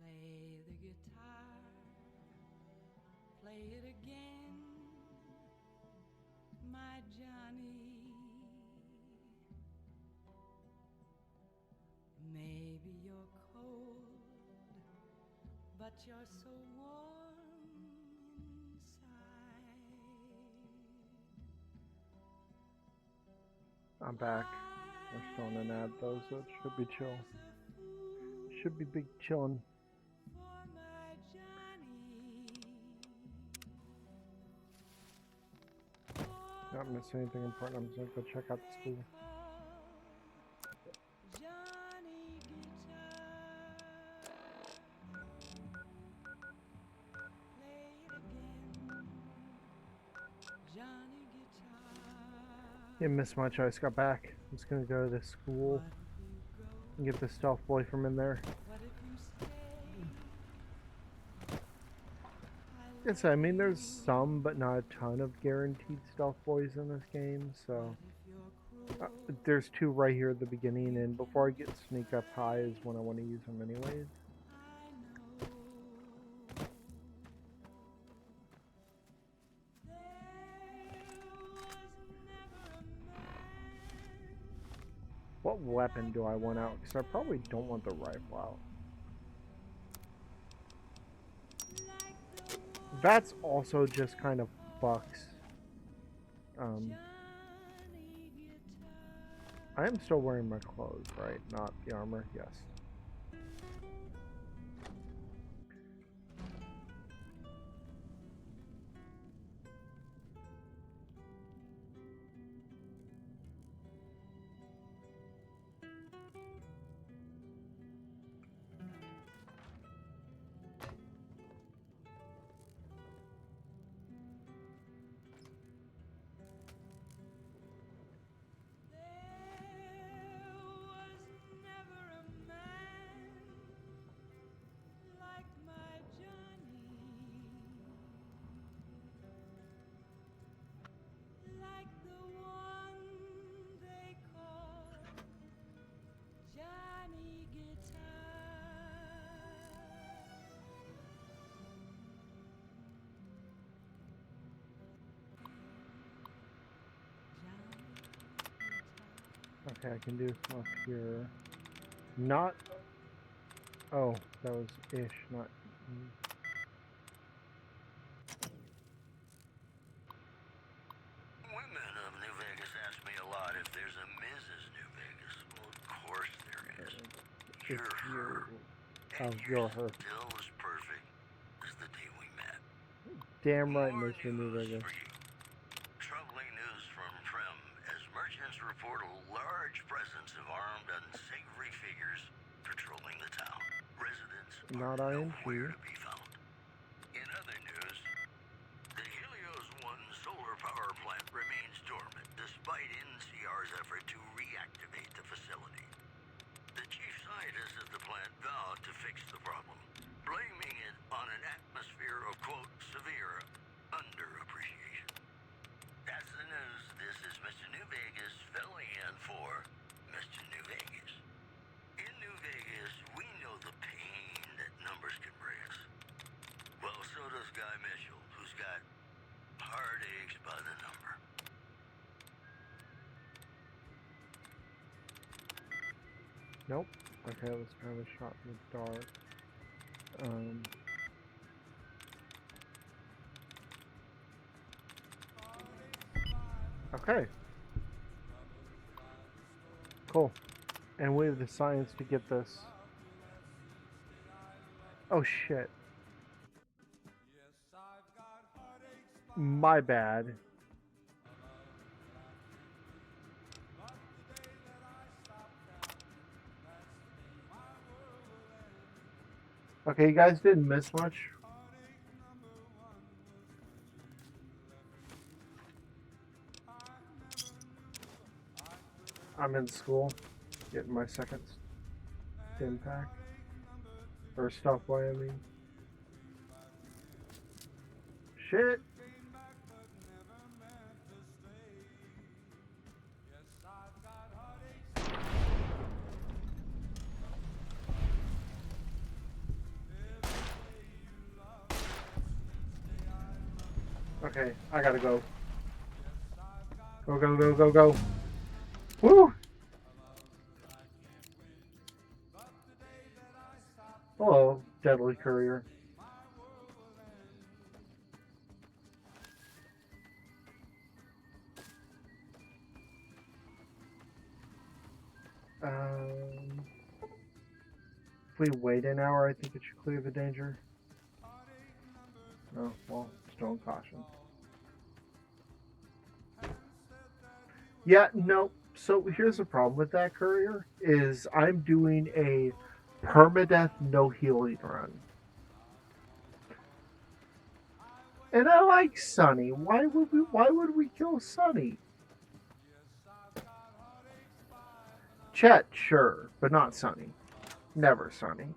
Speaker 13: Play the guitar, play it again, my Johnny. Maybe you're cold, but you're so warm inside.
Speaker 1: I'm back. We're still in an ad though, so it should be chill. Should be big chillin'. Not miss anything important. I'm just gonna go check out the school. Didn't miss much. I just got back. I'm just gonna go to the school and get the stealth boy from in there. Yes, I mean there's some, but not a ton of guaranteed stealth boys in this game. So there's two right here at the beginning, and before I get sneak up high is when I want to use them anyways. What weapon do I want out? Because I probably don't want the rifle out. That's also just kind of fucks. I am still wearing my clothes, right? Not the armor, yes. Okay, I can do some up here. Not... Oh, that was ish, not
Speaker 8: Women of New Vegas ask me a lot if there's a Mrs. New Vegas. Well, of course there is. You're her.
Speaker 1: Oh, you're her.
Speaker 8: Still as perfect as the day we met.
Speaker 1: Damn right, Mr. New Vegas.
Speaker 8: Troubling news from Prem as merchants report a large presence of armed, unsavory figures patrolling the town. Residents
Speaker 1: Not
Speaker 8: are
Speaker 1: ING.
Speaker 8: nowhere to be found. In other news, the Helios 1 solar power plant remains dormant despite NCR's effort to reactivate the facility. The chief scientist at the plant vowed to fix the problem, blaming it on an atmosphere of, quote, severe underappreciation. That's the news. This is Mr. New Vegas filling in for Mr. New Vegas. In New Vegas, we know the pain that numbers can bring us. Well, so does Guy Mitchell, who's got heartaches by the number.
Speaker 1: Nope. Okay, let's try a shot in the dark. Okay. Cool. And we have the science to get this. Oh shit. My bad. Okay, you guys didn't miss much. I'm in school, getting my second stim pack. Or stuff boy, I mean. Shit! Okay, I gotta go. Go, go, go, go, go. Woo! Hello, deadly courier. If we wait an hour, I think it should clear the danger. Oh, well, stone caution. Yeah, no. So here's the problem with that courier is I'm doing a permadeath no healing run. And I like Sunny. Why would we kill Sunny? Chet, sure, but not Sunny. Never Sunny.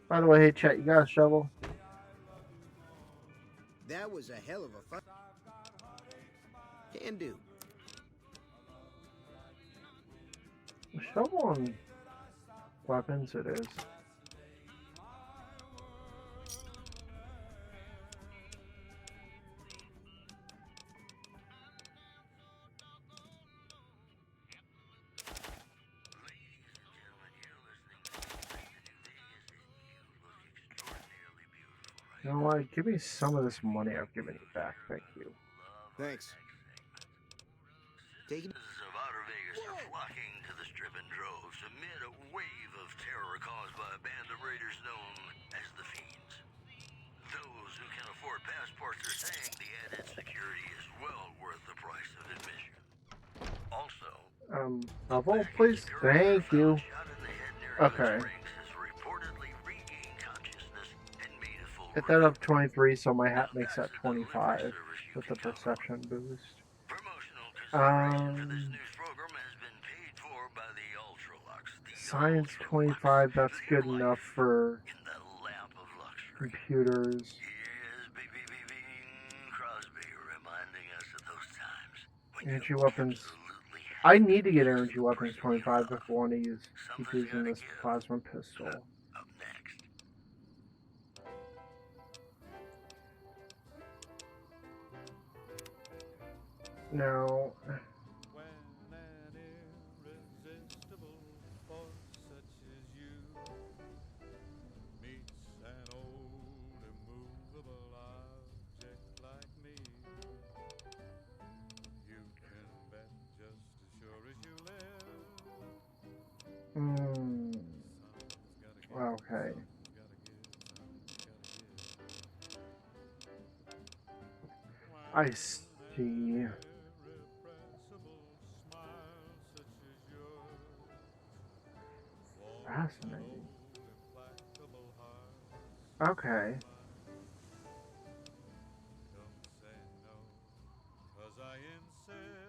Speaker 1: By the way, hey Chet, you got a shovel?
Speaker 10: That was a hell of a fight. Can do.
Speaker 1: Shovel and weapons it is. You know what? Give me some of this money I've given you back. Thank you.
Speaker 10: Thanks. Take it.
Speaker 8: Citizens of Outer Vegas are flocking to the Strip in droves amid a wave of terror caused by a band of raiders known as the Fiends. Those who can afford passports are saying the added security is well worth the price of admission. Also,
Speaker 1: level, please? Thank you. Okay. Hit that up 23, so my hat makes that 25 with the perception boost. Science 25, that's good enough for computers. Energy weapons. I need to get energy weapons 25 if I want to keep using this plasma pistol. Now, Okay. I see. Fascinating. Okay.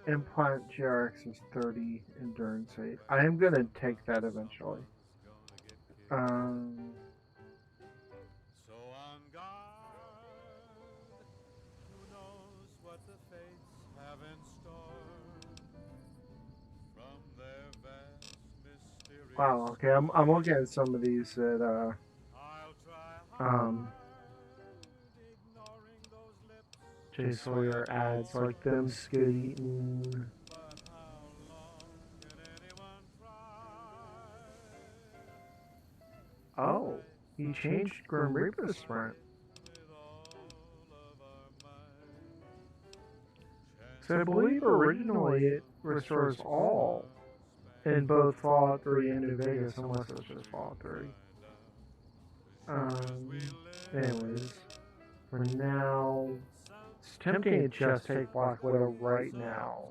Speaker 1: Implant GRX is 30, endurance 8. I am gonna take that eventually.
Speaker 16: So on guard, who knows what the fates have in store from their vast mysterious.
Speaker 1: Wow. Okay, I'm looking at some of these that Jay Sawyer ads, like them skid eating. Oh, he changed Grim Reaper's sprint. So I believe originally it restores all in both Fallout 3 and New Vegas, unless it's just Fallout 3. Anyways, for now, it's tempting to just take Black Widow right now.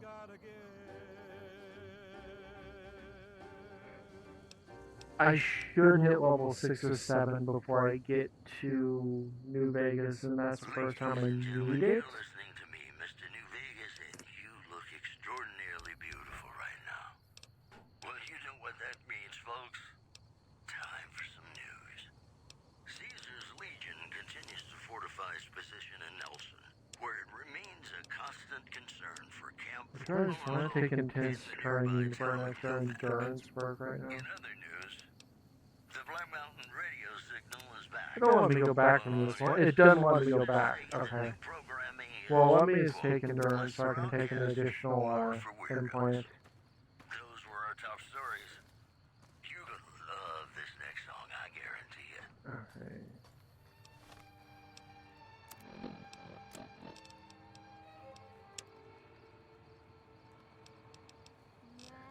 Speaker 1: I should hit level 6 or 7 before I get to New Vegas, and that's the first time I need it.
Speaker 8: You're listening to me, Mr. New Vegas, and you look extraordinarily beautiful right now. Well, you know what that means, folks. Time for some news. Caesar's Legion continues to fortify its position in Nelson, where it remains a constant concern for Camp
Speaker 1: I just want to take intense training for an extra endurance perk right now.
Speaker 8: In other news, the Black Mountain radio signal is back.
Speaker 1: It don't let me go back from this one. It doesn't let me go back. Okay. Well, let me just take endurance so I can take an additional implant.
Speaker 8: Those were our top stories. You're gonna love this next song, I guarantee it.
Speaker 1: Okay.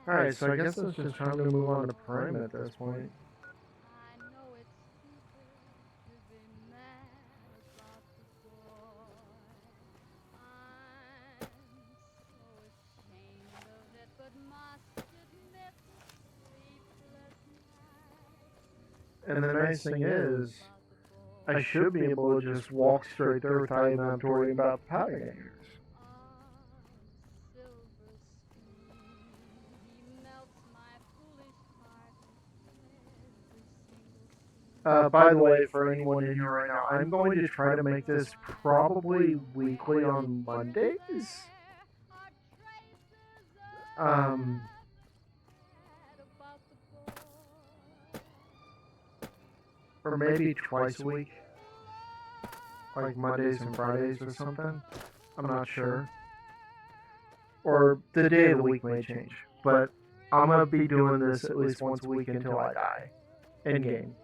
Speaker 1: Alright, so I guess it's just time to move on to Prime at this point. And the nice thing is, I should be able to just walk straight there without even having to worry about the powder gangers. By the way, for anyone in here right now, I'm going to try to make this probably weekly on Mondays. Or maybe twice a week. Like Mondays and Fridays or something. I'm not sure. Or the day of the week may change. But I'm going to be doing this at least once a week until I die. In game.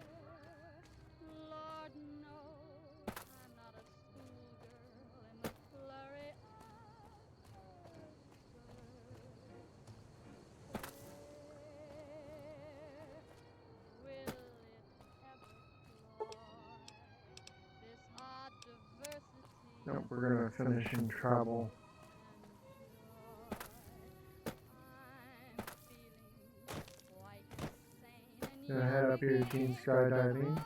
Speaker 1: No, we're gonna finish in travel. Gonna head up here to Team Skydiving.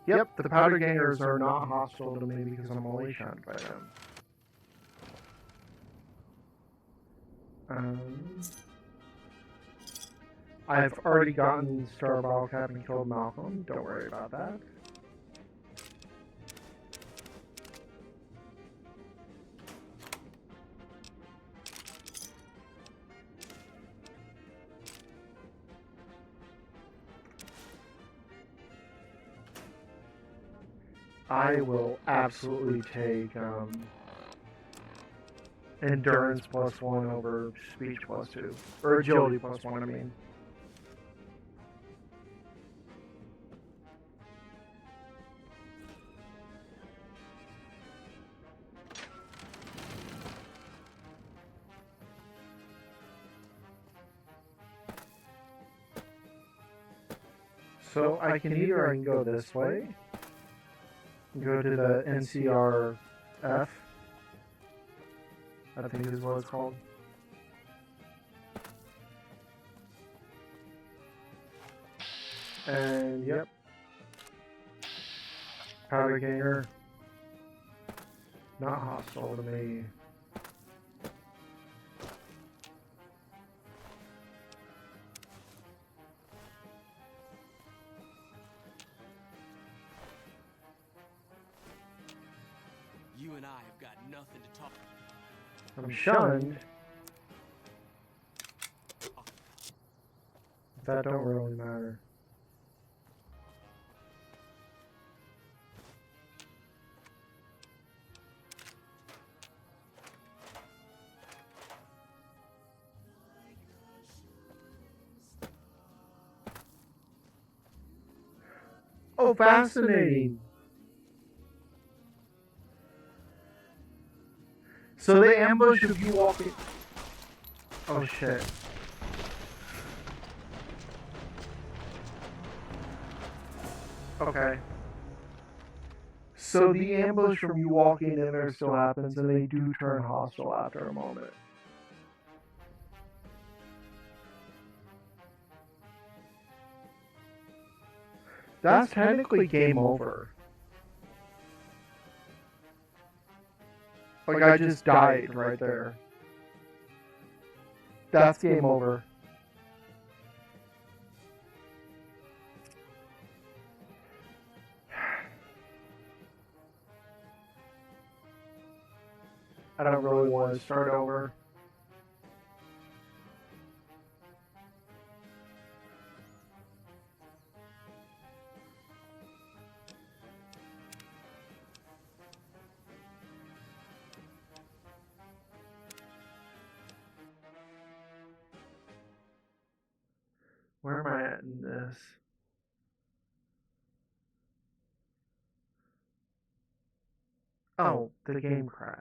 Speaker 1: Yep, the powder gangers are not hostile to me because I'm always shunned by them. I've already gotten Star Bottle Cap and killed Malcolm. Don't worry about that. I will absolutely take endurance +1 over speech +2. Or agility +1, I mean. So I can go this way, go to the NCRF, I think is what it's called. And yep, powder gainer, not hostile to me.
Speaker 15: You and I have got nothing to talk.
Speaker 1: I'm shunned. That don't really matter. Oh, fascinating. So they ambush if you walk in. Oh shit. Okay. So the ambush from you walking in there still happens, and they do turn hostile after a moment. That's technically game over. Like, I just died right there. That's game over. I don't really want to start over. Where am I at in this? Oh, the game crash.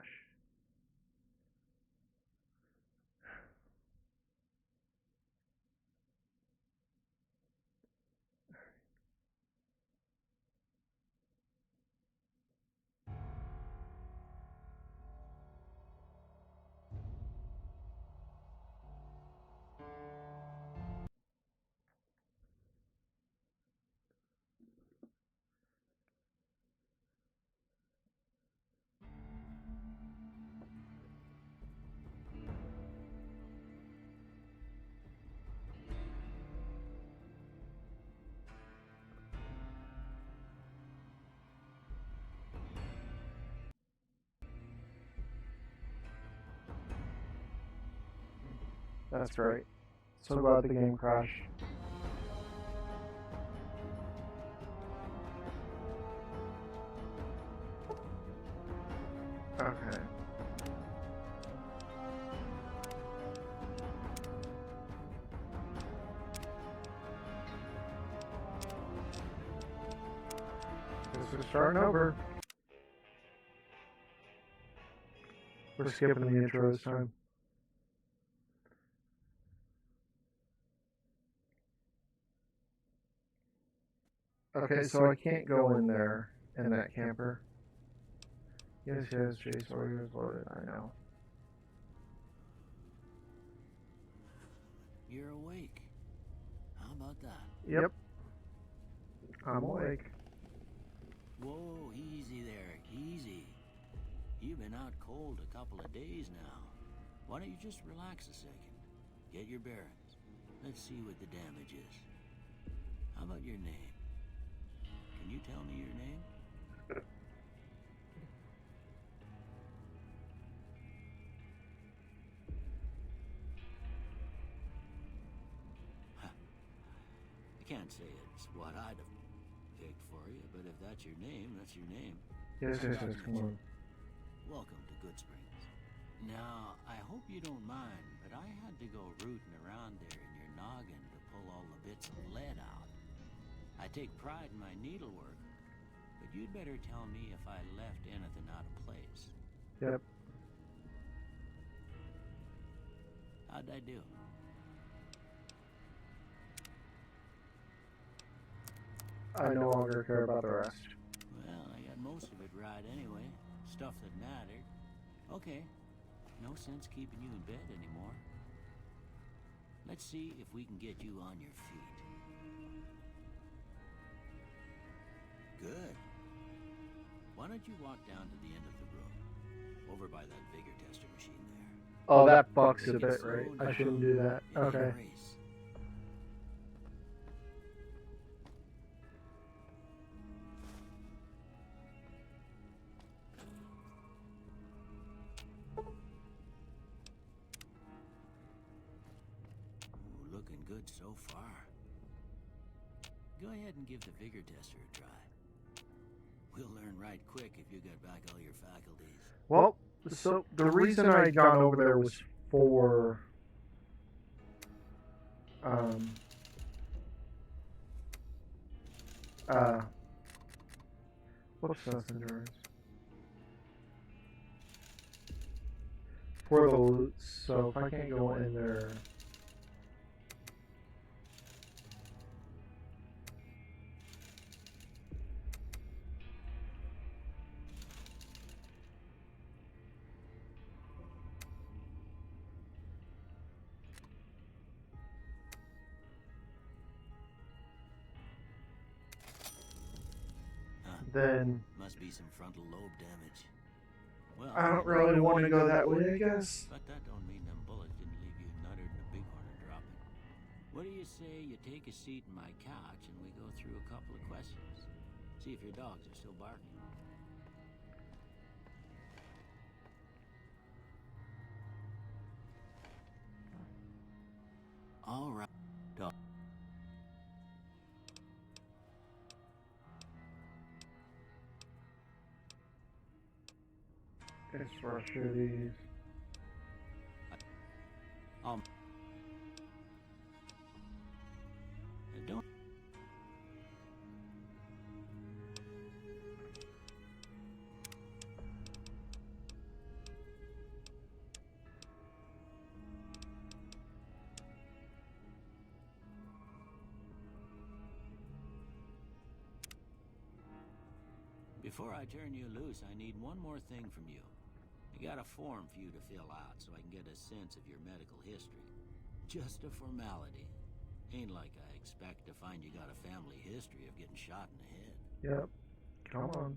Speaker 1: That's right. So glad the game crashed. Okay. Guess we're starting over. We're skipping the intro this time. Okay, so I can't go in there in that camper. Yes, Chase Warriors loaded, I know.
Speaker 6: You're awake. How about that?
Speaker 1: Yep. I'm awake.
Speaker 6: Whoa, easy there, easy. You've been out cold a couple of days now. Why don't you just relax a second? Get your bearings. Let's see what the damage is. How about your name? Can you tell me your name? I can't say it's what I'd have picked for you, but if that's your name, that's your name.
Speaker 1: Yes, come on.
Speaker 6: Welcome to Good Springs. Now, I hope you don't mind, but I had to go rooting around there in your noggin to pull all the bits of lead out. I take pride in my needlework, but you'd better tell me if I left anything out of place.
Speaker 1: Yep.
Speaker 6: How'd I do?
Speaker 1: I no longer care about the rest.
Speaker 6: Well, I got most of it right anyway. Stuff that mattered. Okay. No sense keeping you in bed anymore. Let's see if we can get you on your feet. Good. Why don't you walk down to the end of the room? Over by that vigor tester machine there.
Speaker 1: Oh, that bucks a bit, right? I shouldn't do that. Okay.
Speaker 6: Ooh, looking good so far. Go ahead and give the vigor tester a try. We'll learn right quick if you got back all your faculties.
Speaker 1: Well, so the reason I got over there was for what's that endurance? For the loot, so if I can't go in there. Then
Speaker 6: must be some frontal lobe damage. Well,
Speaker 1: I don't really want to go that way, I guess.
Speaker 6: But that don't mean them bullets didn't leave you nuttered and a bighorn are dropping. What do you say you take a seat in my couch and we go through a couple of questions? See if your dogs are still barking. All right, dog.
Speaker 1: Let's rush through these.
Speaker 6: Don't. Before I turn you loose, I need one more thing from you. I got a form for you to fill out so I can get a sense of your medical history. Just a formality. Ain't like I expect to find you got a family history of getting shot in the head.
Speaker 1: Yep. Come on.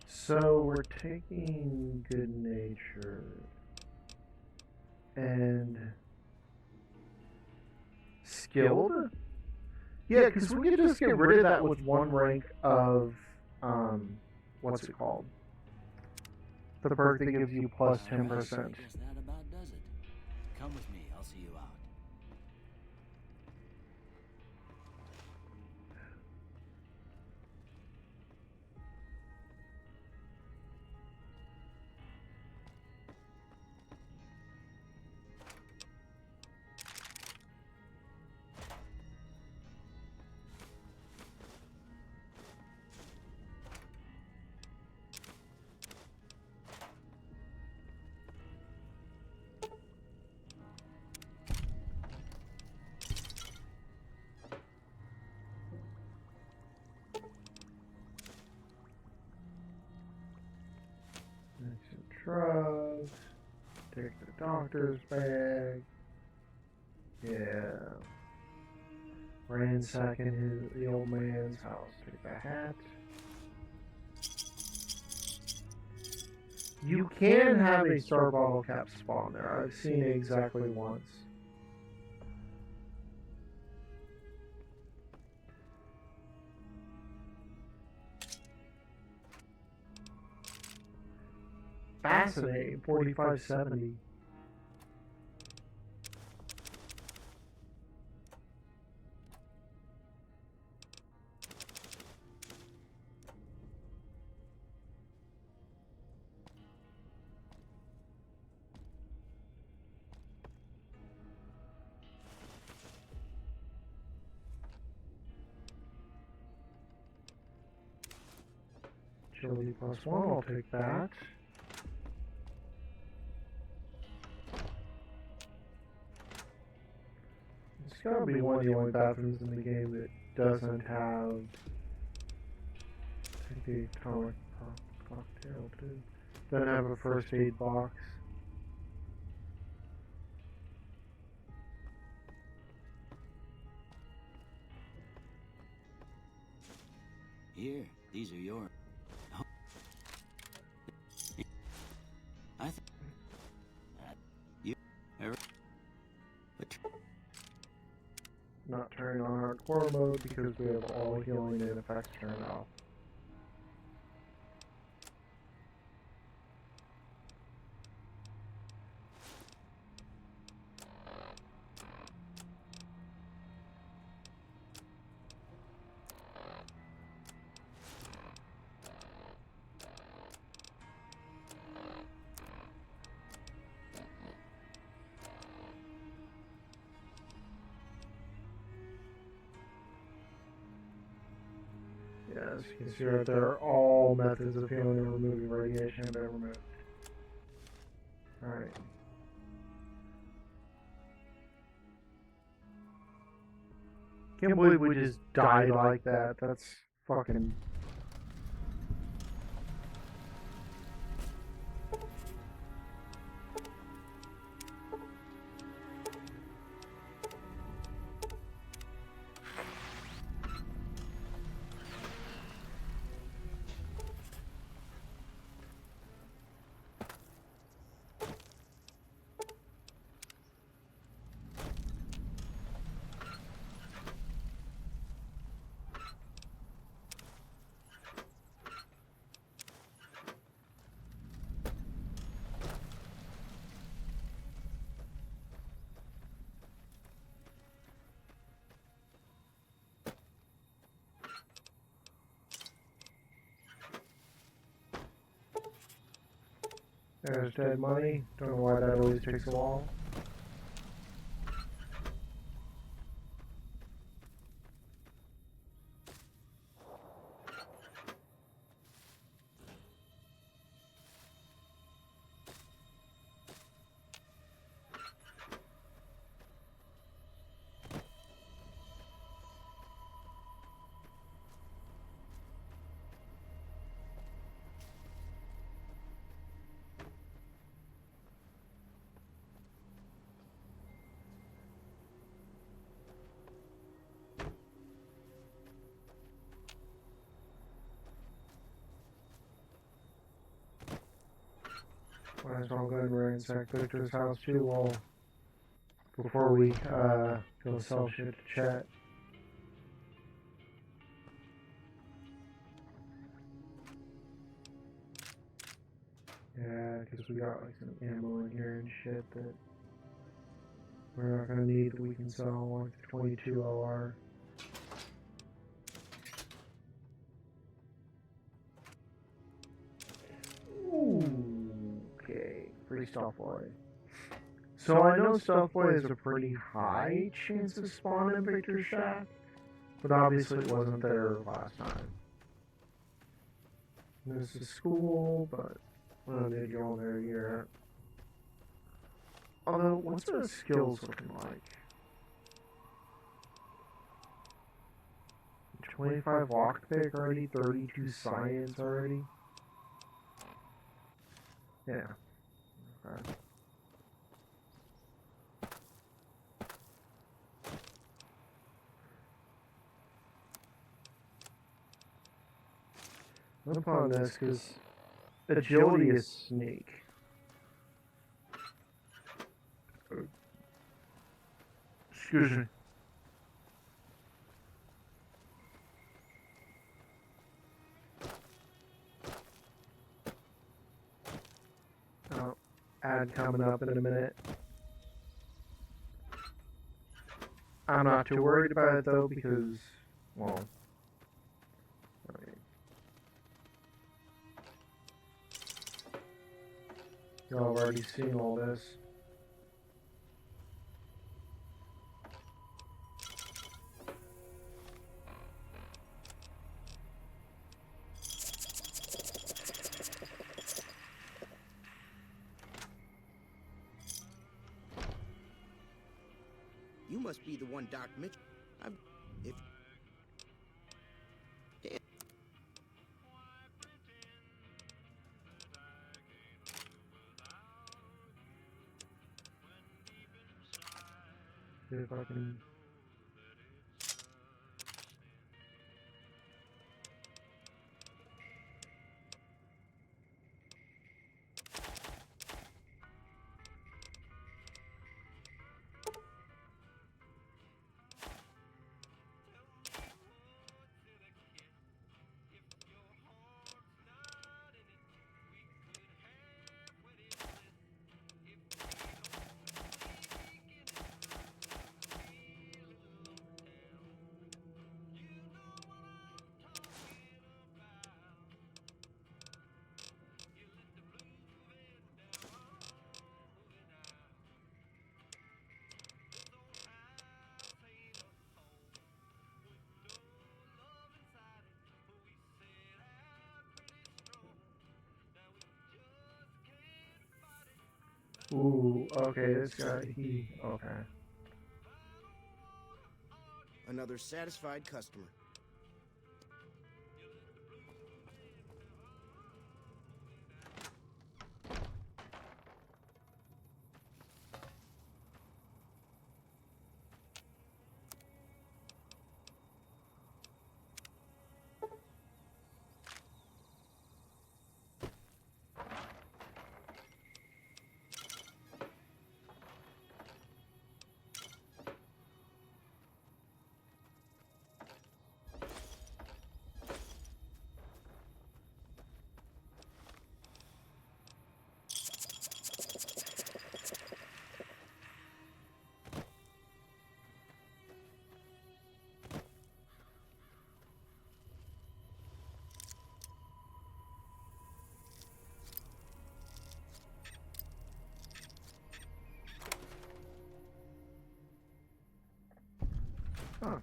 Speaker 1: So we're taking good nature and skilled? Yeah, because we could just get rid of that with one rank of what's it called? The perk that gives you plus 10%.
Speaker 6: I guess that about does it. Come with me, I'll see you out.
Speaker 1: Drugs. Take the doctor's bag. Yeah. Ransacking the old man's house. Take the hat. You can have a star bottle cap spawn there. I've seen it exactly once. Fascinating. 4570. Agility +1, I'll take that. It's gotta be one of the only bathrooms in the game that doesn't have the atomic cocktail too. Doesn't have a first aid box.
Speaker 6: Here, these are yours. I think you ever.
Speaker 1: Not turning on hardcore mode because we have all healing and effects turned off. Yes, you can see right there, all methods of healing and removing radiation have been removed. Alright. Can't believe we just died like that. That's fucking... There's dead money. Don't know why that always takes a while. Might as well go ahead and ransack Victor's house too, while before we go sell shit to chat. Yeah, because we got like some ammo in here and shit that we're not gonna need that we can sell, like the 22 OR. Okay, free stealth boy. So I know stealth boy has a pretty high chance of spawning in Victor's shack, but obviously it wasn't there last time. This is school, but I don't need to go there yet. Although, what's our skills looking like? 25 lockpick already, 32 science already. Yeah. Okay. I'm upon this because agility is sneak. Excuse me. Oh, ad coming up in a minute. I'm not too worried about it though because, well, y'all have already seen all this.
Speaker 10: must be the one Doc Mitchell. If damn.
Speaker 1: See if I can. Ooh, okay, this guy, okay.
Speaker 10: Another satisfied customer.
Speaker 1: Huh.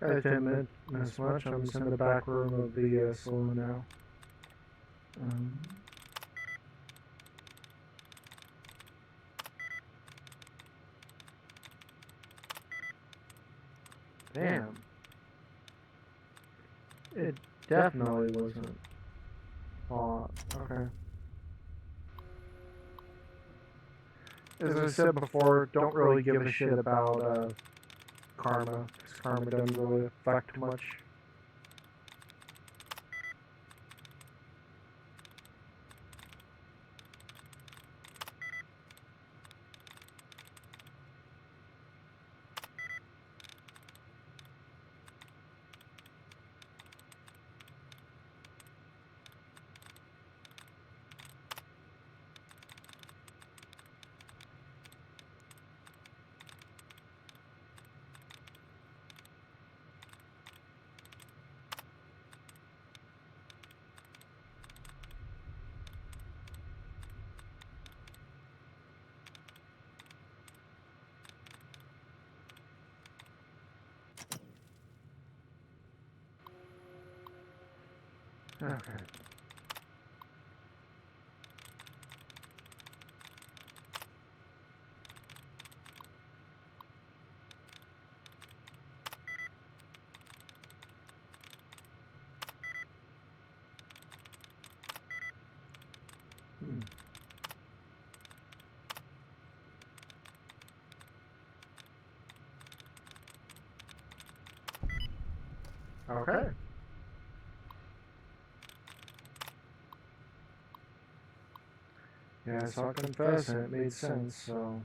Speaker 1: I didn't miss much. I'm just in the back room of the saloon now. Damn. It definitely wasn't. Oh, okay. As I said before, don't really give a shit about karma, because karma doesn't really affect much. Okay. Okay. Yeah, so I'll confess, and it made sense, so...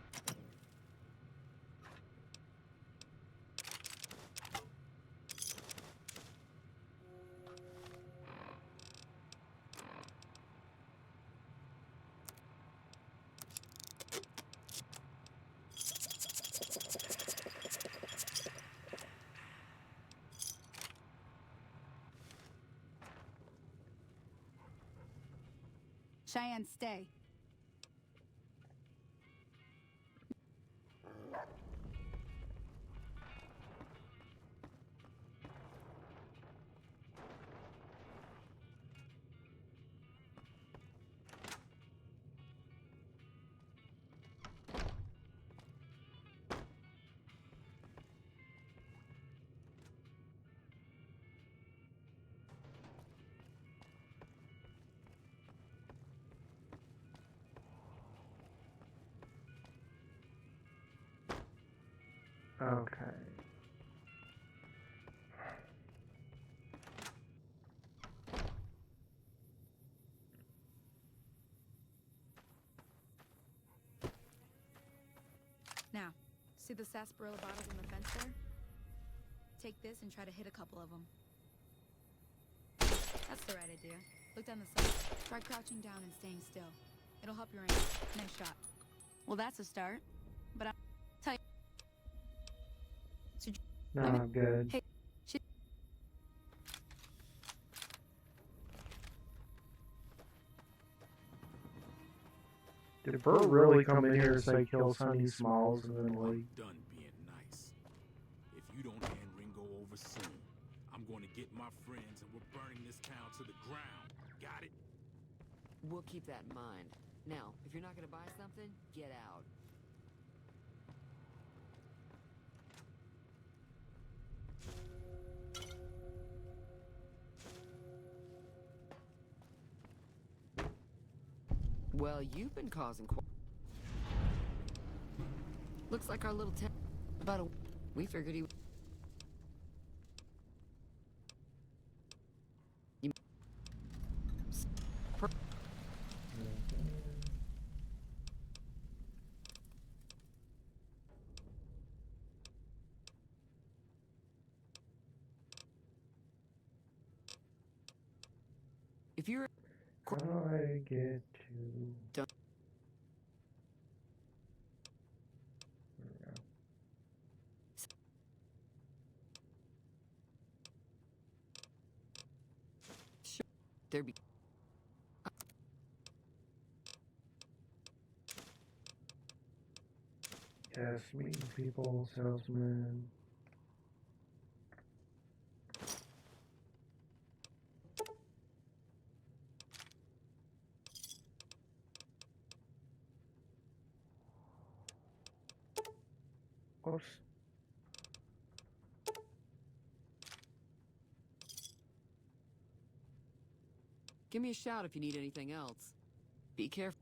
Speaker 12: Cheyenne, stay.
Speaker 1: Okay.
Speaker 12: Now, see the sarsaparilla bottles on the fence there? Take this and try to hit a couple of them. That's the right idea. Look down the side. Try crouching down and staying still. It'll help your aim. Nice shot. Well, that's a start. But I'll tell you. So,
Speaker 1: No, I'm good.
Speaker 12: Hey,
Speaker 1: Did Bert really come in here and say kill Sonny Smalls and then leave?
Speaker 11: I'm done being nice. If you don't hand Ringo over soon, I'm going to get my friends and we're burning this town to the ground. Got it?
Speaker 14: We'll keep that in mind. Now, if you're not gonna buy something, get out. Well, you've been causing Looks like our little town. About a... We figured he... You... If you're...
Speaker 1: How do I get to...
Speaker 14: Don't... Sure. There be...
Speaker 1: Yes, meeting people, salesman. Oops.
Speaker 14: Give me a shout if you need anything else. Be careful.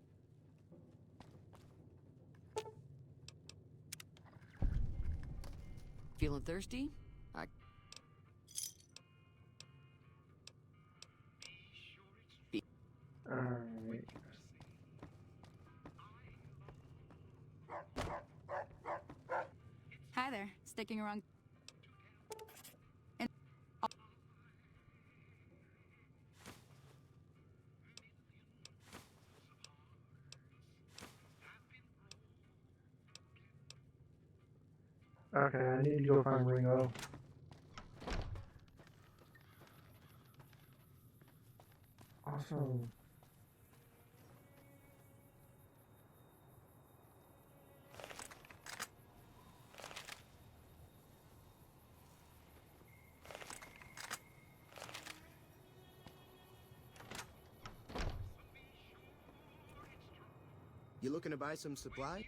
Speaker 14: Feeling thirsty?
Speaker 1: Alright.
Speaker 12: Hi there. Sticking around. And...
Speaker 1: Okay, I need to go find Ringo. Also...
Speaker 10: You looking to buy some supply?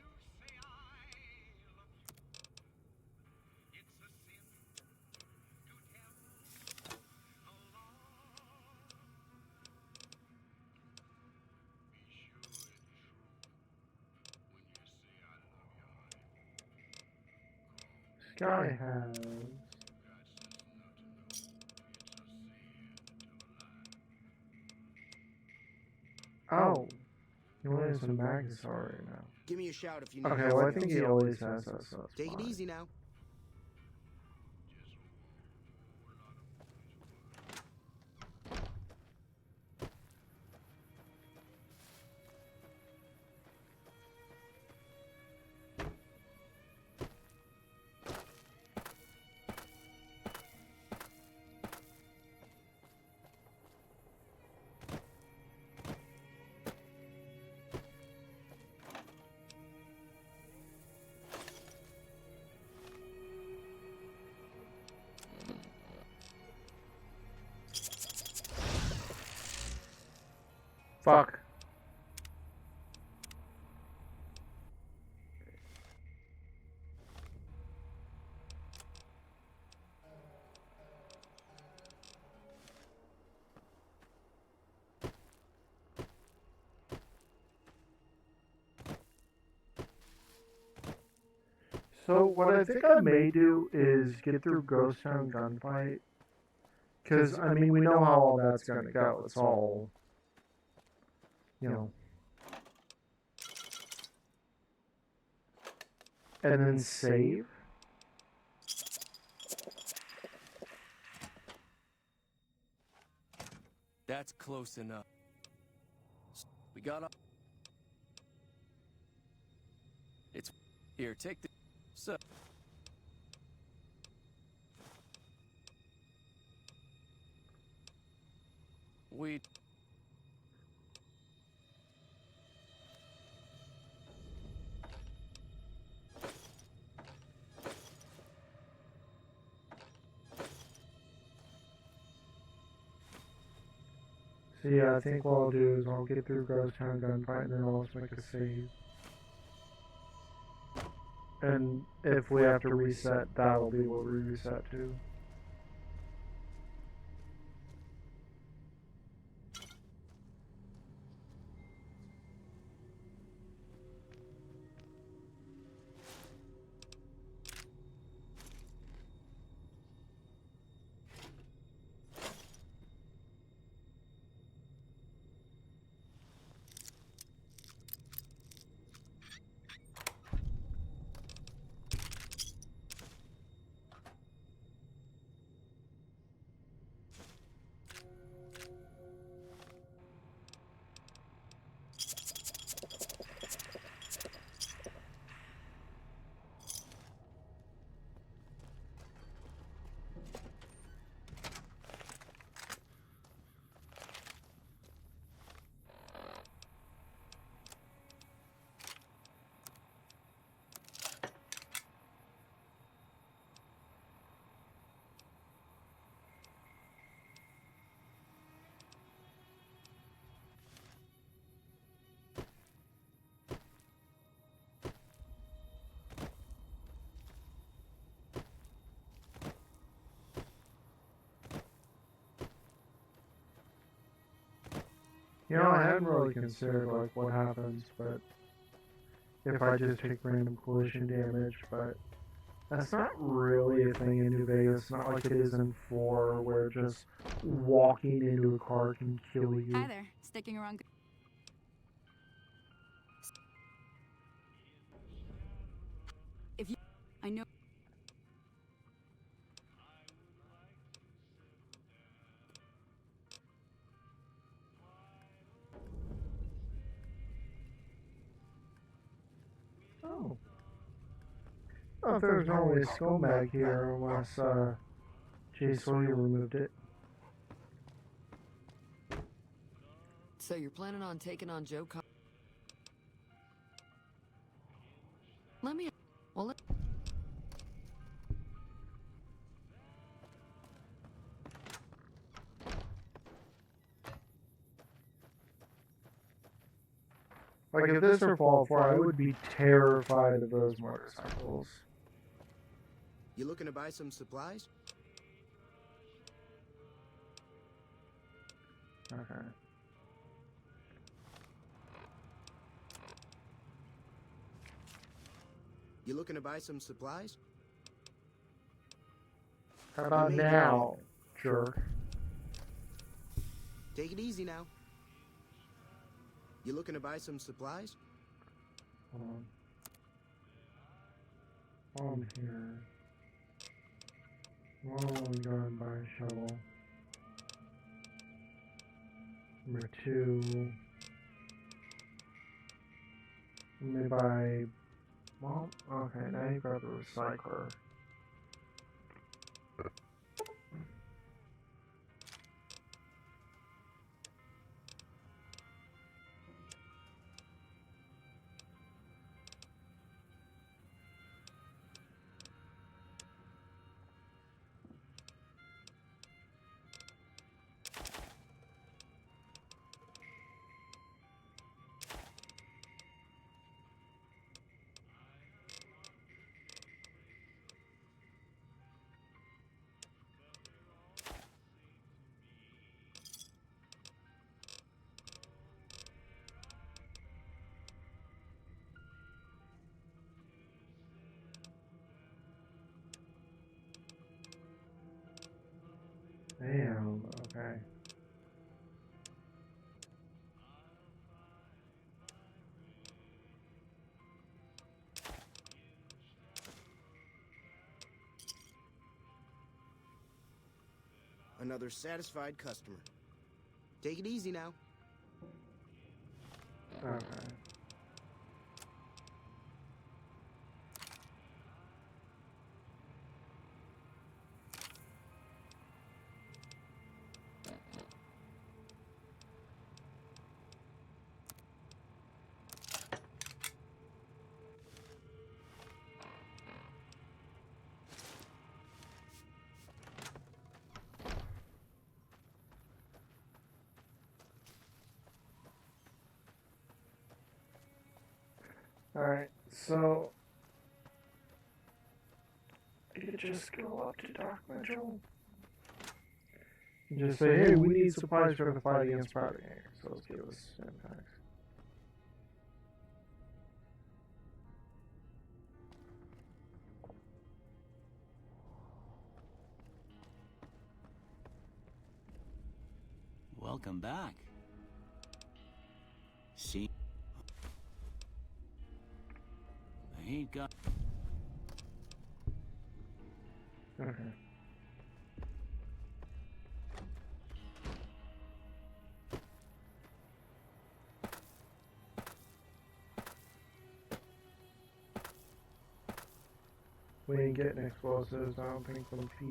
Speaker 1: Sky has... Oh. He wanted some Magasar right now.
Speaker 10: Give me a shout if you need
Speaker 1: Okay, well I think he always has that stuff.
Speaker 10: Take it easy now.
Speaker 1: Fuck. So what I think I may do is get through Ghost Town Gunfight. Because, I mean, we know how all that's going to go. It's all, you know. And then save.
Speaker 15: That's close enough. We got. It's here. Take the. So. We.
Speaker 1: So yeah, I think what I'll do is I'll get through Ghost Town Gunfight and then I'll just make a save. And if we have to reset, that'll be what we reset to. You know, I hadn't really considered like what happens, but if I just take random collision damage, but that's not really a thing in New Vegas. Not like it is in 4, where just walking into a car can kill you.
Speaker 12: Hi there, sticking around. If you, I know.
Speaker 1: Oh. Oh, there's normally a skull bag here unless Jay Sawyer removed it.
Speaker 14: So you're planning on taking on Joe Cobb? Let me... Well, let...
Speaker 1: Like, if this were Fallout 4, I would be terrified of those motorcycles.
Speaker 10: You looking to buy some supplies?
Speaker 1: Okay.
Speaker 10: You looking to buy some supplies?
Speaker 1: How about now, jerk?
Speaker 10: Take it easy now. You looking to buy some supplies?
Speaker 1: Hold on. While I'm here. While we go and buy a shovel. Number 2. Let me buy... Well, okay, now you got the recycler. Okay.
Speaker 10: Another satisfied customer. Take it easy now.
Speaker 1: Okay. Alright, so you could just go up to Doc Mitchell and just say, hey, we need supplies for the fight against Powder Gang, so let's give us impacts.
Speaker 6: Welcome back. See? I ain't got...
Speaker 1: Okay. We ain't getting explosives, I don't think, from Pete.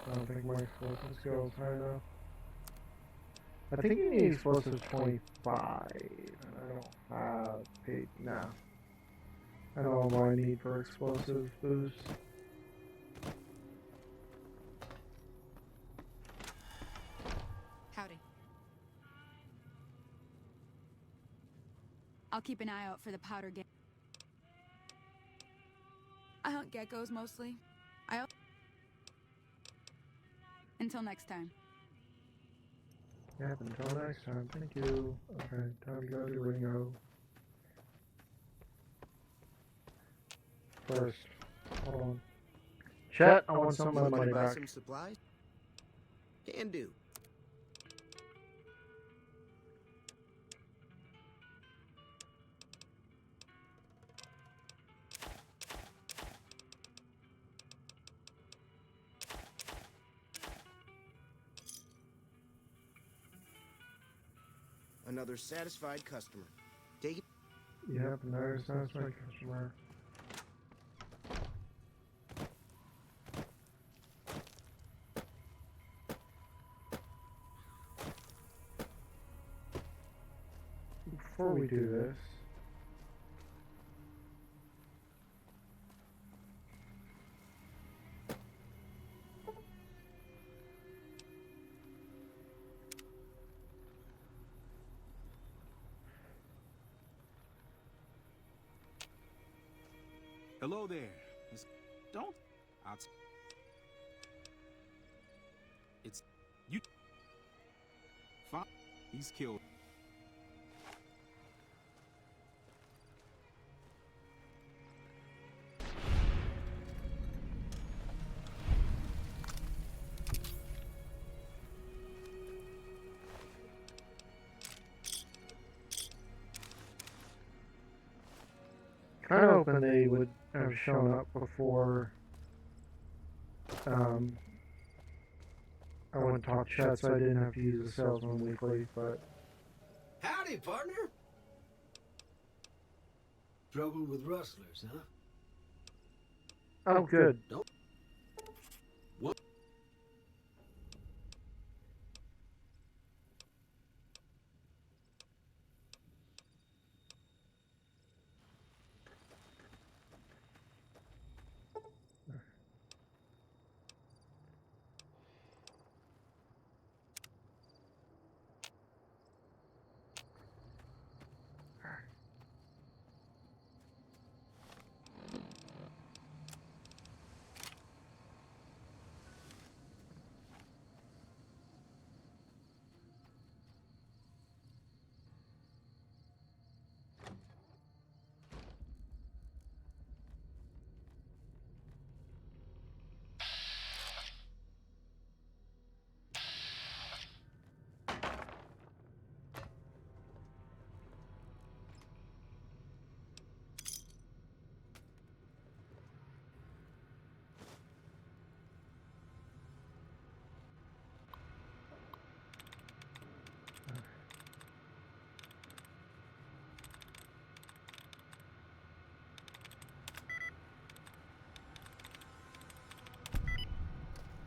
Speaker 1: I don't think my explosive skills high enough. I think you need explosives 25. I don't have Pete. Nah. I don't know what I need for explosive boost.
Speaker 12: Howdy. I'll keep an eye out for the Powder Gang. I hunt geckos mostly. Until next time.
Speaker 1: Yep, until next time. Thank you. Okay, time to go to Ringo. First, hold on. Chat, I want some of my
Speaker 10: Looking
Speaker 1: money
Speaker 10: to buy
Speaker 1: back.
Speaker 10: some supplies? Can do. Another satisfied customer. Take it.
Speaker 1: Yep, there's my customer. Before we do this,
Speaker 11: Hello there. Don't. It's you. Fine. He's killed.
Speaker 1: kind of hoping they would have shown up before I went to talk chat, so I didn't have to use the salesman weekly, but
Speaker 7: Howdy, partner. Trouble with rustlers, huh?
Speaker 1: oh, good.
Speaker 7: Don't.
Speaker 11: What?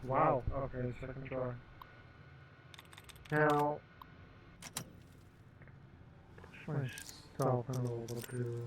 Speaker 1: Wow. Okay, second try. Now, push myself in a little too.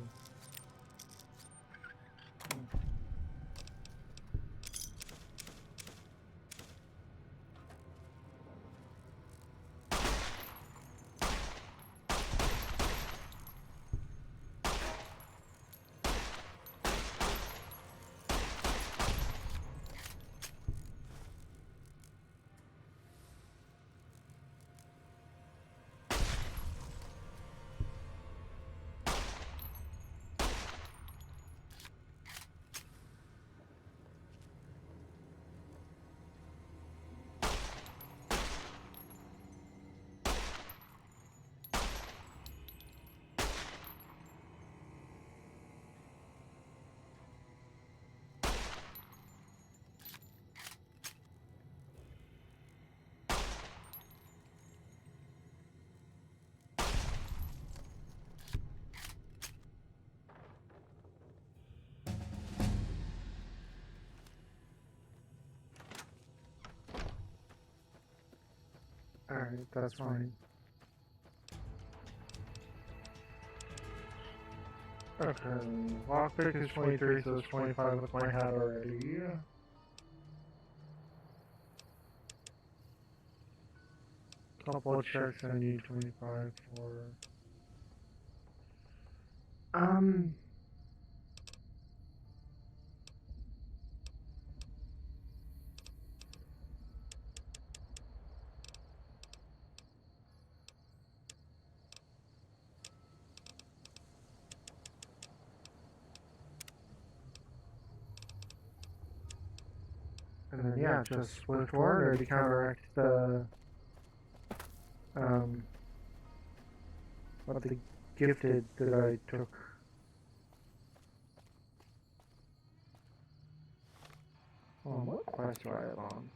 Speaker 1: Alright, that's fine. Okay, lockpick is 23, so it's 25 with my hat already. Couple of checks I need 25 for. And then yeah, just Swift Warrior to counteract the what the gifted that I took. Oh, what quest do I have on?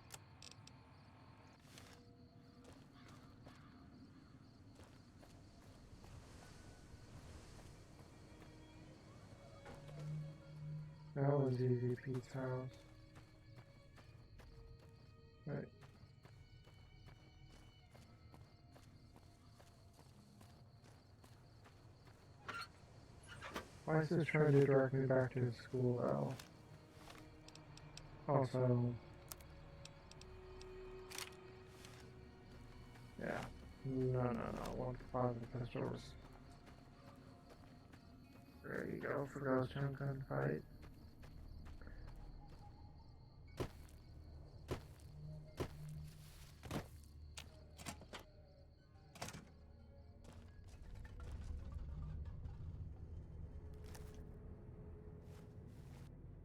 Speaker 1: That was easy, Pete's house. Right. Why is this trying to direct me back to his school though? Also, yeah. No. 1 5 the pistols. There you go for Ghost Town gunfight.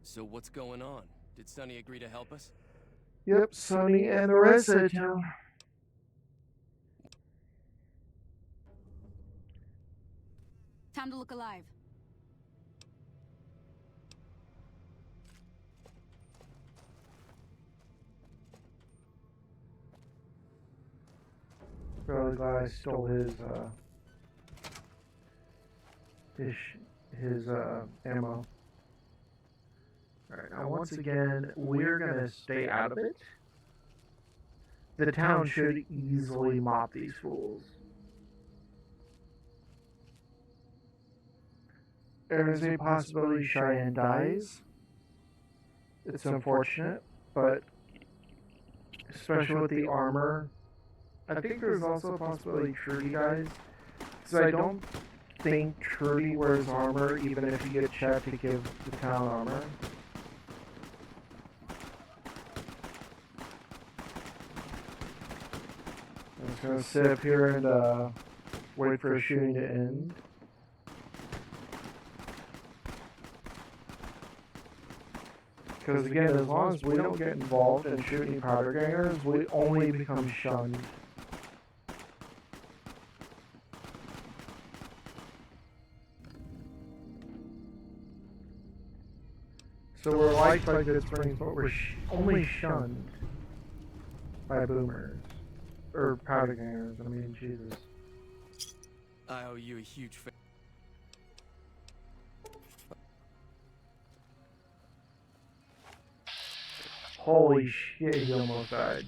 Speaker 15: So what's going on? Did Sonny agree to help us?
Speaker 1: Yep, Sonny and the rest of the town.
Speaker 12: Time to look alive.
Speaker 1: Really glad I stole his ammo. Alright, now once again, we're gonna stay out of it. The town should easily mop these fools. There is a possibility Cheyenne dies. It's unfortunate, but especially with the armor, I think there's also a possibility Trudy dies. Because I don't think Trudy wears armor, even if you get Chet to give the town armor. I'm just gonna sit up here and wait for shooting to end. Because again, as long as we don't get involved in shooting powder gangers, we only become shunned. So we're liked by Good Springs, but we're only shunned by boomers. Or powder gangers, I mean, Jesus.
Speaker 15: I owe you a huge favor.
Speaker 1: Holy shit, he almost died.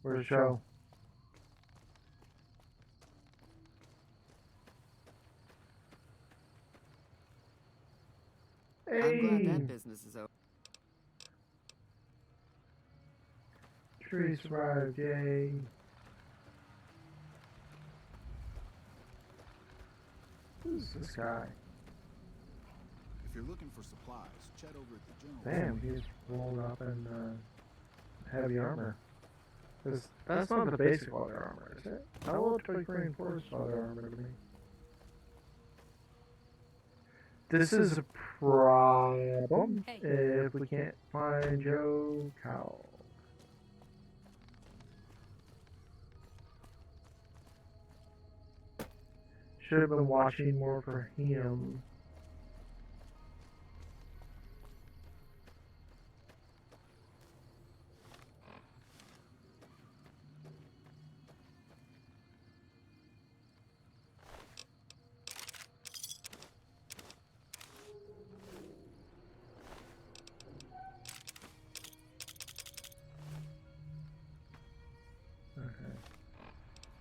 Speaker 1: Where's the show?
Speaker 14: I'm glad that business is over.
Speaker 1: Tree survived, yay. Who's this guy?
Speaker 3: If you're looking for supplies, chat over at the general.
Speaker 1: Damn, he's rolled up in heavy armor. That's not the basic leather armor, is it? That looked like reinforced leather armor to me. This is a problem if we can't find Joe Cow. Should have been watching more for him. Okay.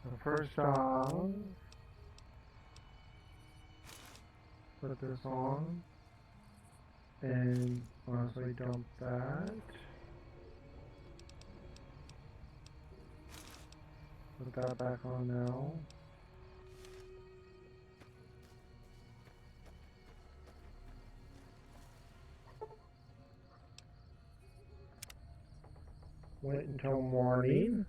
Speaker 1: So first off, put this on and honestly dump that. Put that back on now. Wait until morning.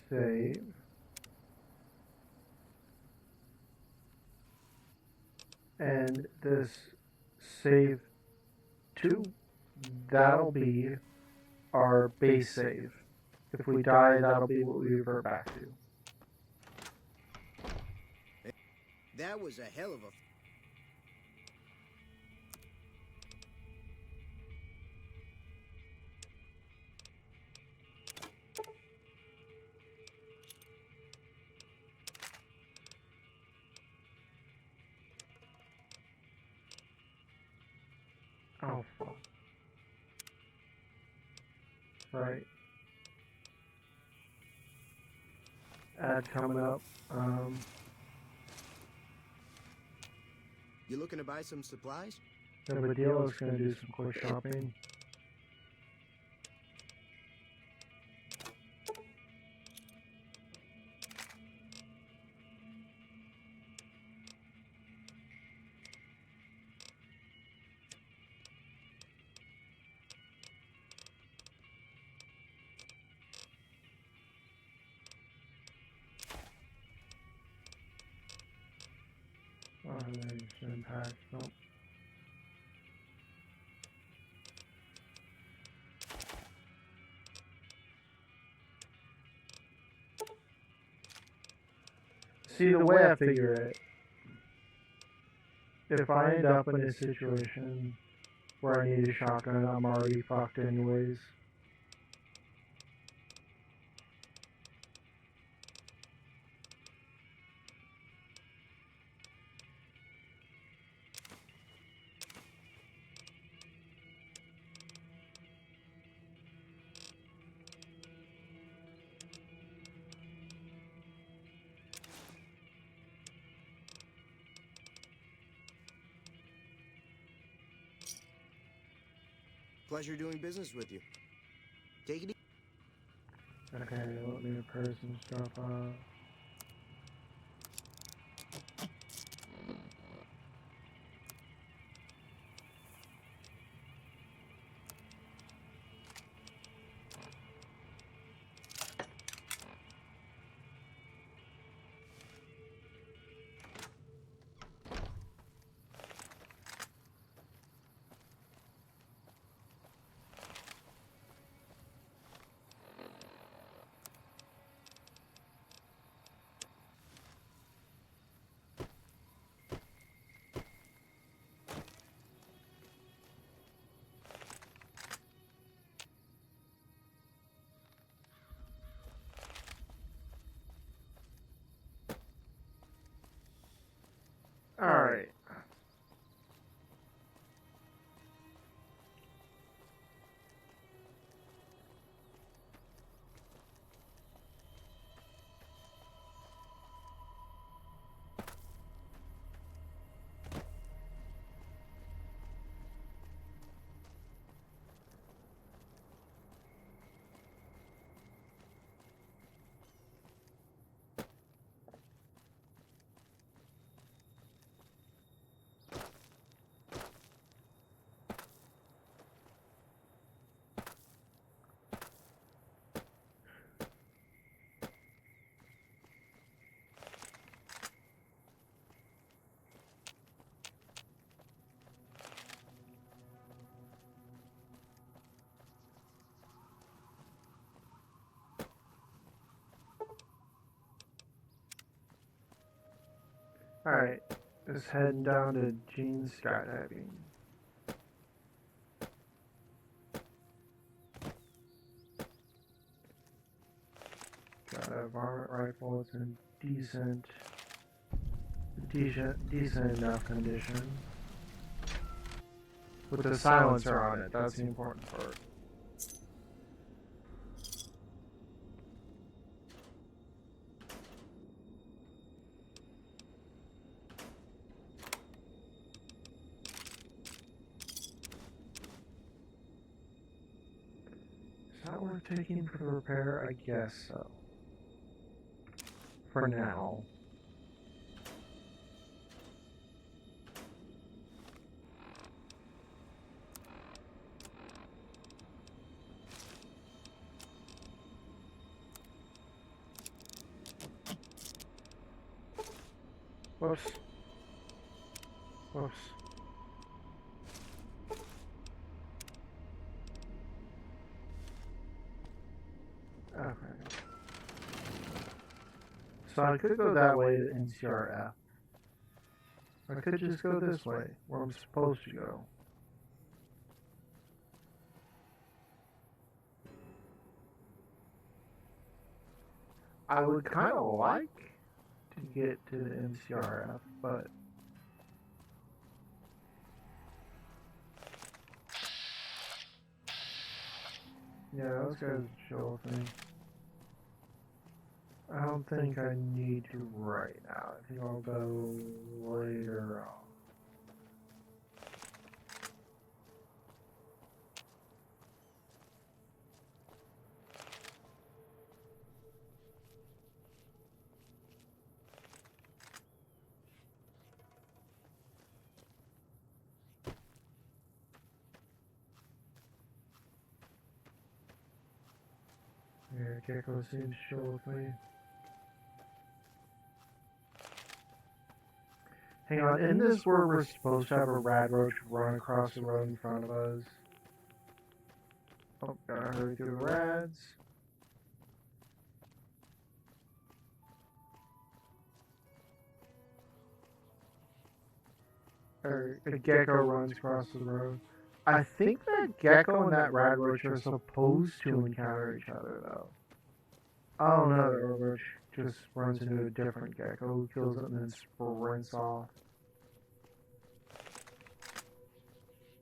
Speaker 1: Save. And this save 2, that'll be our base save. If we die, that'll be what we revert back to.
Speaker 10: That was a hell of a...
Speaker 1: Oh, fuck. Right. Ad coming up.
Speaker 10: You looking to buy some supplies?
Speaker 1: Yeah, but Dielo's gonna do some quick shopping. Oh, there's impact. Nope. See, the way I figure it, if I end up in a situation where I need a shotgun, I'm already fucked anyways.
Speaker 10: Pleasure doing business with you. Take it easy.
Speaker 1: Okay, let me purse some stuff up. Alright, just heading down to Gene's skydiving. Got a varmint rifle. It's in decent enough condition. With the silencer on it, that's the important part. Is that worth taking for the repair? I guess so. For now. Whoops. Whoops. Okay. So I could go that way to NCRF. I could just go this way, where I'm supposed to go. I would kind of like to get to the NCRF, but yeah, those guys chill with me. I don't think I need to right now. I think I'll go later on. Yeah, Gecko seems chill with me. Hang on, isn't this where we're supposed to have a rad roach run across the road in front of us? Oh, gotta hurry through the rads. Or a gecko runs across the road. I think that gecko and that rad roach are supposed to encounter each other, though. Oh no, the rad roach just runs into a different gecko who kills it and then sprints off.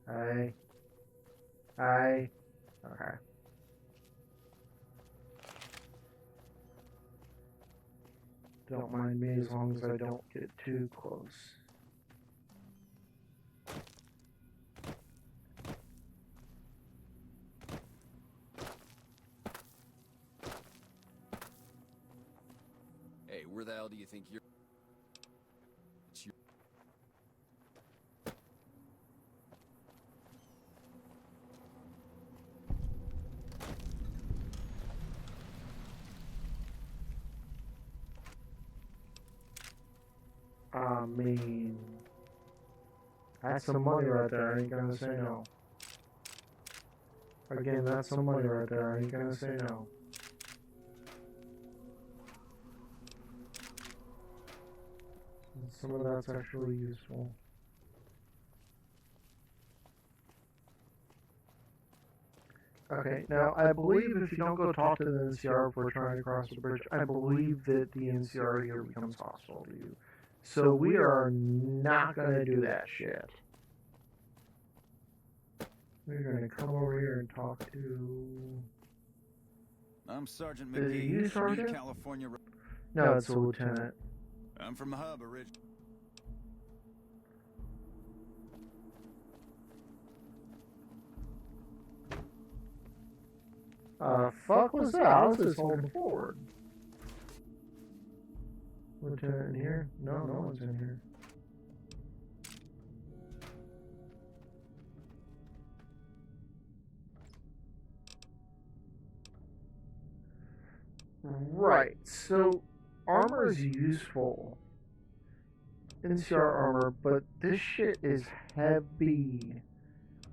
Speaker 1: Hey. Hey. Okay. Don't mind me as long as I don't get too close.
Speaker 15: Hey, where the hell do you think you're... It's your...
Speaker 1: I mean, that's some money right there. I ain't gonna say no. Again, that's some money right there. I ain't gonna say no. And some of that's actually useful. Okay, now I believe if you don't go talk to the NCR before trying to cross the bridge, I believe that the NCR here becomes hostile to you. So we are not gonna do that shit. We're gonna come over here and talk to...
Speaker 3: I'm Sergeant
Speaker 1: Is it you,
Speaker 3: McGee,
Speaker 1: Sergeant?
Speaker 3: California.
Speaker 1: No, it's a lieutenant.
Speaker 3: I'm from the hub originally.
Speaker 1: Fuck was that? I was just holding forward. Lieutenant in here? No, no one's in here. Right, so armor is useful. NCR armor, but this shit is heavy.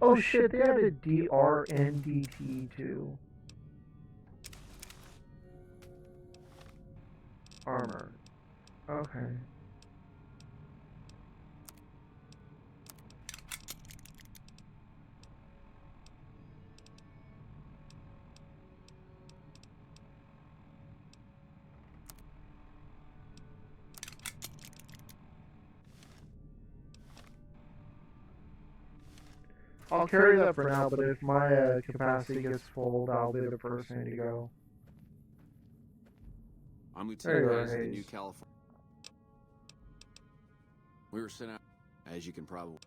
Speaker 1: Oh shit, they have a DR and DT too. Armor. Okay. I'll carry that for now, but if my capacity gets full, I'll be the first thing to go.
Speaker 17: I'm
Speaker 1: There you
Speaker 17: Lieutenant
Speaker 1: are,
Speaker 17: Hayes of the
Speaker 1: Hayes.
Speaker 17: New California. We were sent out, as you can probably.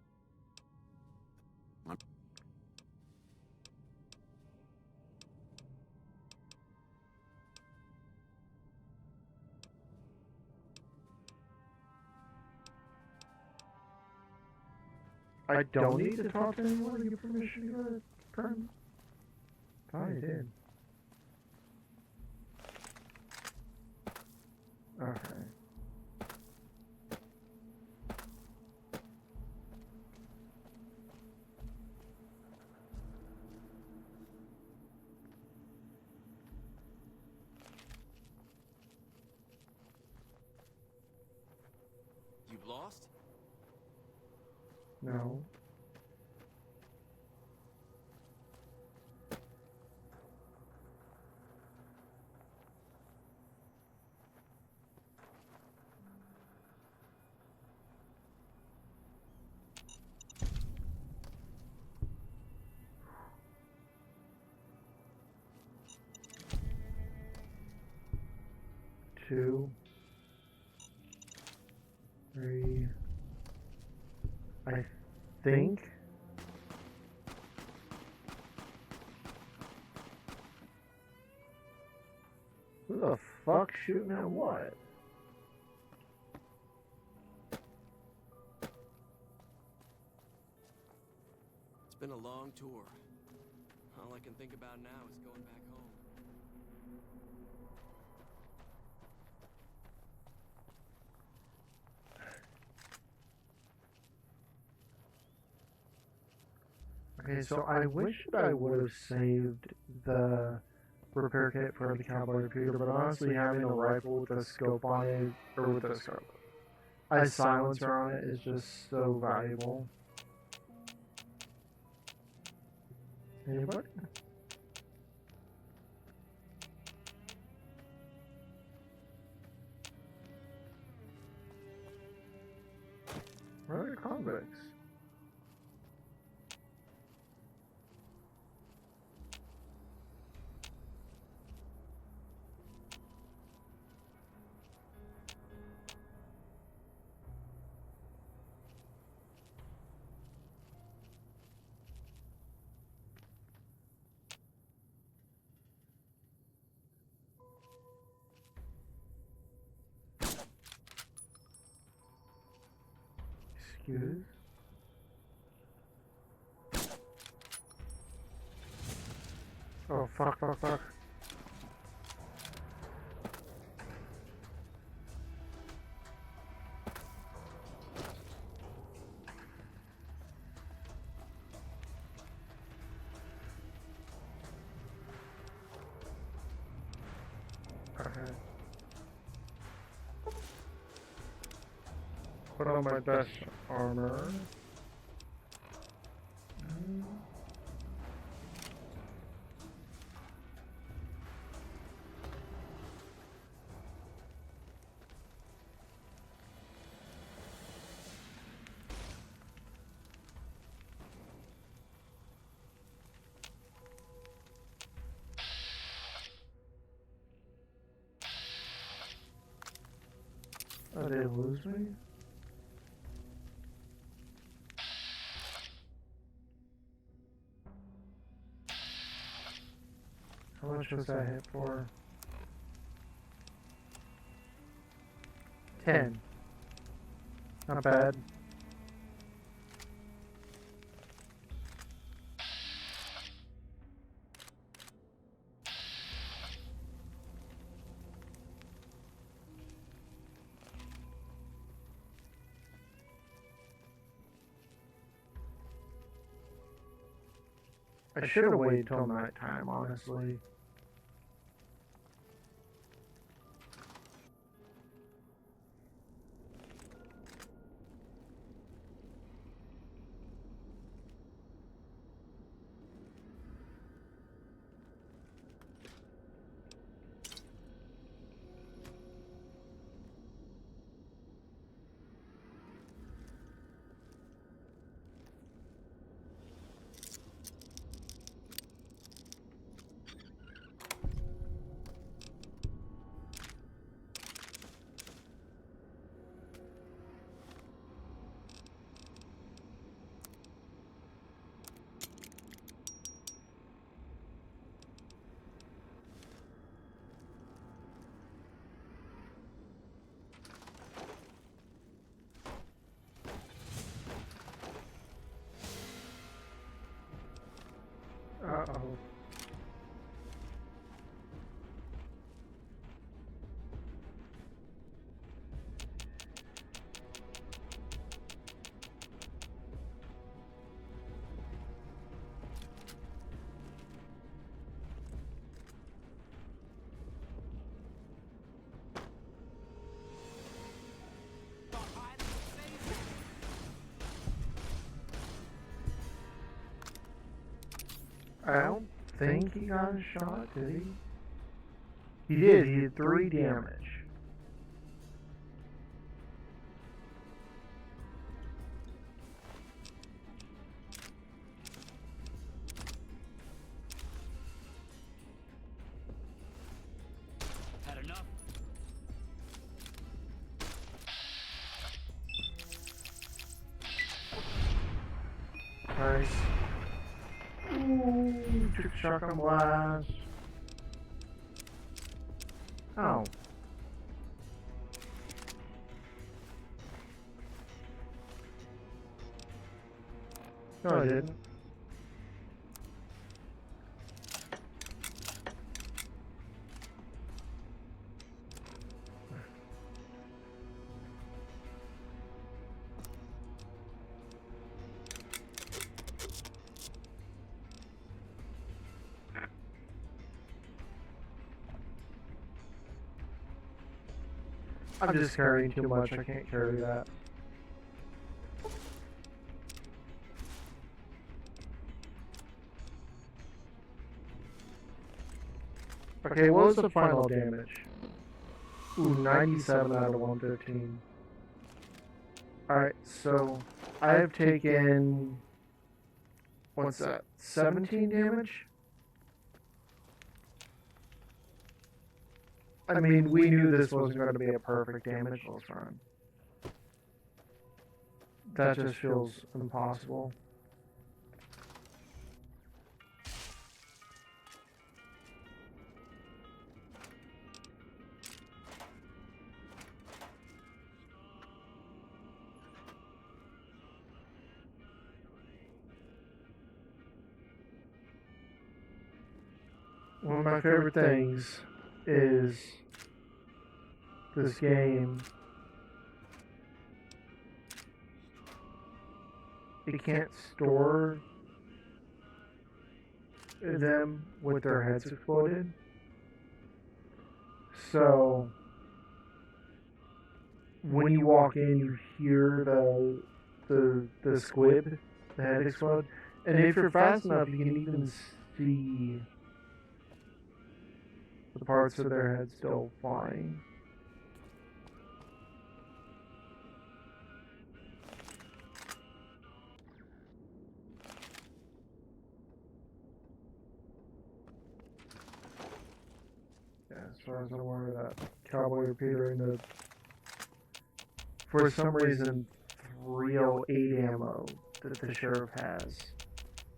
Speaker 1: I don't need to talk to anyone to get permission to go to Perm. Thought I did. Okay.
Speaker 15: You've lost?
Speaker 1: No. Two. Three. I think. Who the fuck shooting at what?
Speaker 15: It's been a long tour. All I can think about now is going back home.
Speaker 1: Okay, so I wish that I would have saved the repair kit for the cowboy repeater, but honestly, having a rifle with a scope on it, or with a scope, a silencer on it, is just so valuable. Anybody? Where are the convicts? Excuse? Oh, fuck, fuck, fuck. Okay. Put on my best armor. Oh, they lose me? How much was that hit for? 10. Not bad. I should have waited till nighttime, honestly. I don't think he got a shot, did he? He did. He did 3 damage.
Speaker 6: Had enough?
Speaker 1: Nice. Ooh, took shotgun blast. Oh. No, I didn't. I'm just carrying too much. I can't carry that. Okay, what was the final damage? Ooh, 97 out of 115. Alright, so I have taken, what's that, 17 damage? I mean, we knew this wasn't going to be a perfect damage-less run. That just feels impossible. One of my favorite things is this game. It can't store them with their heads exploded. So when you walk in, you hear the squib, the head explode, and if you're fast enough, you can even see the parts of their head still flying. Yeah, as far as I'm aware, that cowboy repeater in the, for some reason, 308 ammo that the sheriff has,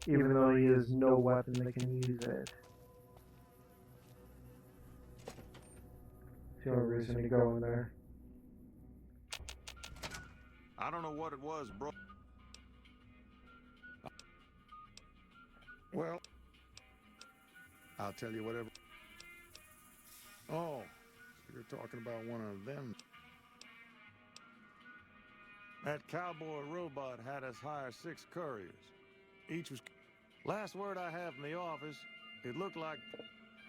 Speaker 1: even though he has no weapon that can use it. It's the only reason to go in there.
Speaker 18: I don't know what it was, bro. Well, I'll tell you whatever. Oh, so you're talking about one of them. That cowboy robot had us hire 6 couriers. Each was... Last word I have from the office, it looked like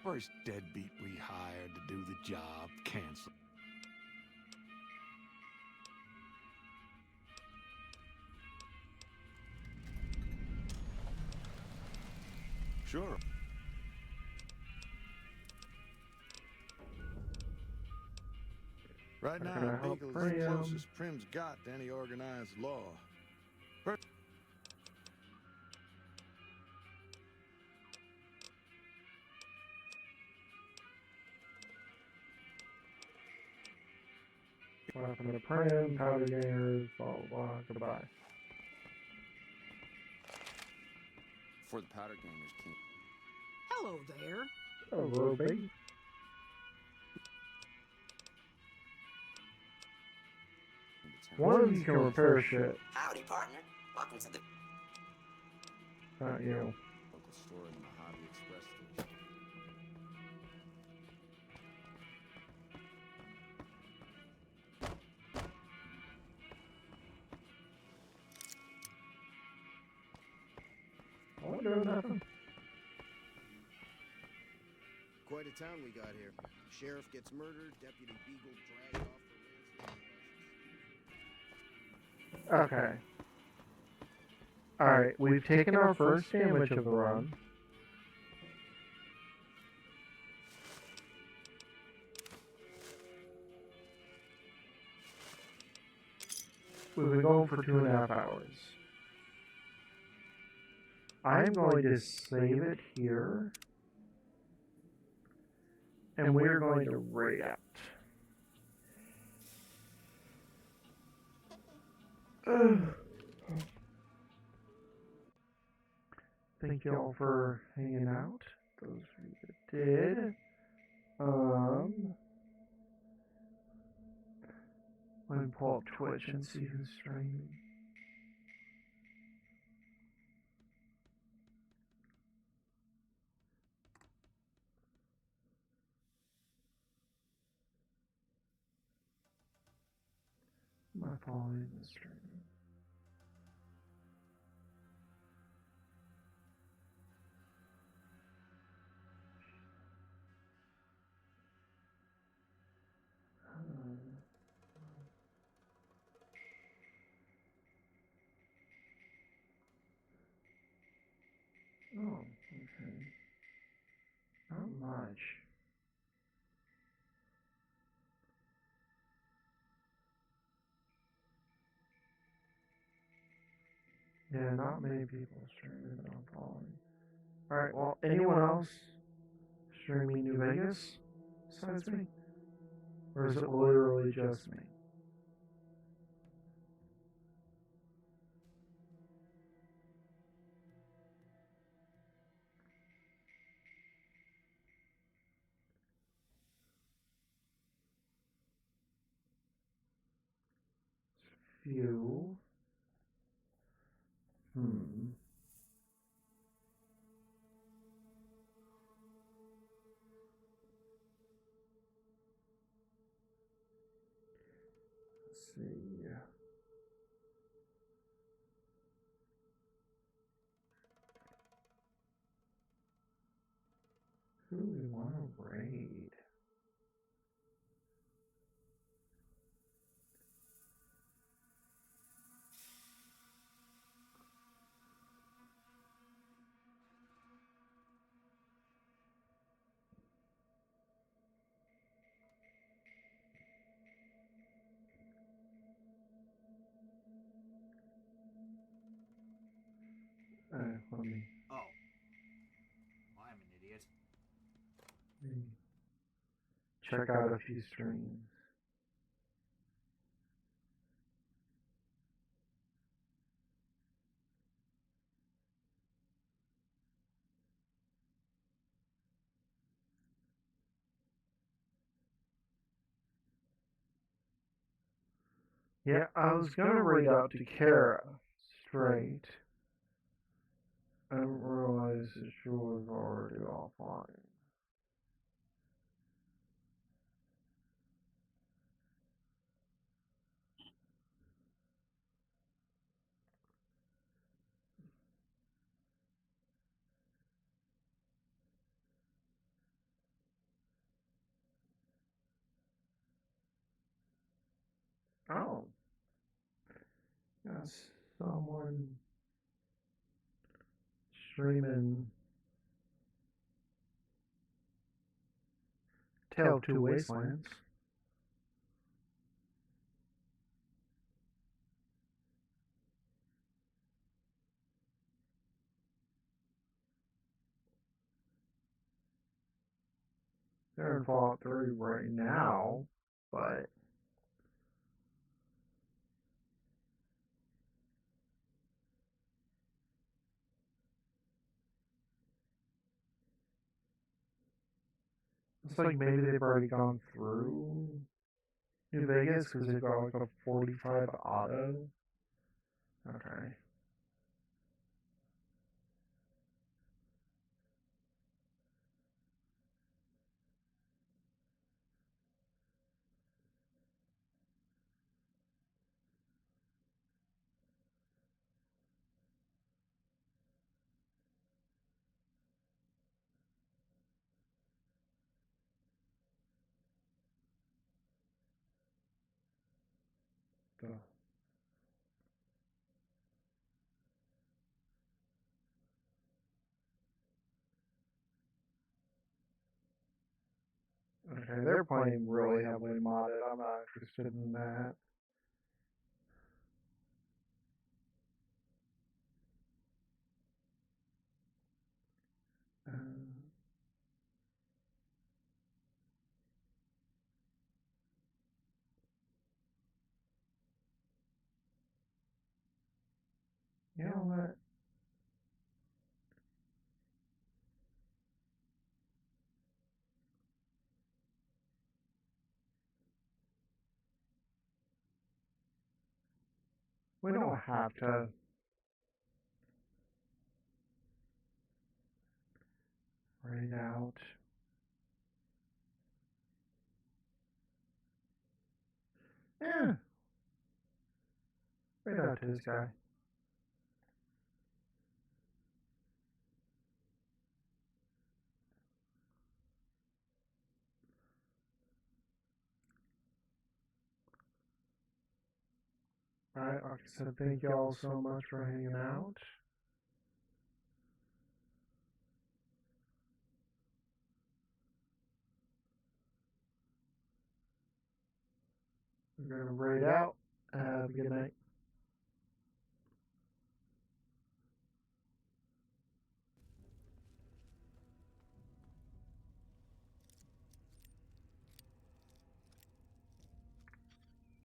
Speaker 18: first deadbeat we hired to do the job canceled. Sure. Right now, Beagle's the closest Prim's got to any organized law.
Speaker 1: Weapon to Prim, powder gangers, blah blah blah, goodbye.
Speaker 17: For the powder gangers, King.
Speaker 19: Hello there.
Speaker 1: Hello, baby. One of you can repair shit.
Speaker 20: Howdy, partner. Welcome to the...
Speaker 1: Not you.
Speaker 17: Local store in the Mojave Express station.
Speaker 1: I ain't doing nothing.
Speaker 10: Quite a town we got here. Sheriff gets murdered, Deputy Beagle dragged off for ransom.
Speaker 1: Okay. Alright, we've taken our first damage of the run. We've been going for 2.5 hours. I'm going to save it here. And we're going to raid out. Thank you all for hanging out. Those of you that did. Let me pull up Twitch and see who's streaming. Am I following the stream? Oh, okay. Not much. Yeah, not many people streaming that I'm following. Alright, well, anyone else streaming New Vegas besides me? Or is it literally just me? Few. Let's see. Who do we want to raid? Let me
Speaker 3: Oh. I'm an idiot.
Speaker 1: check out a few streams. Yeah, I was gonna read out to Kara straight. I didn't realize that she was already offline. Oh. Yes, someone streaming Tale of Two Wastelands. They're in Fallout 3 right now, but it's like maybe they've already gone through New Vegas because they've got like a 45 auto. Okay. Duh. Okay, they're playing really heavily modded. I'm not interested in that. You know what? We don't have to write out. Yeah. Write out to this guy. Alright, like I said, thank you all so much for hanging out. We're going to braid out. Have a good night.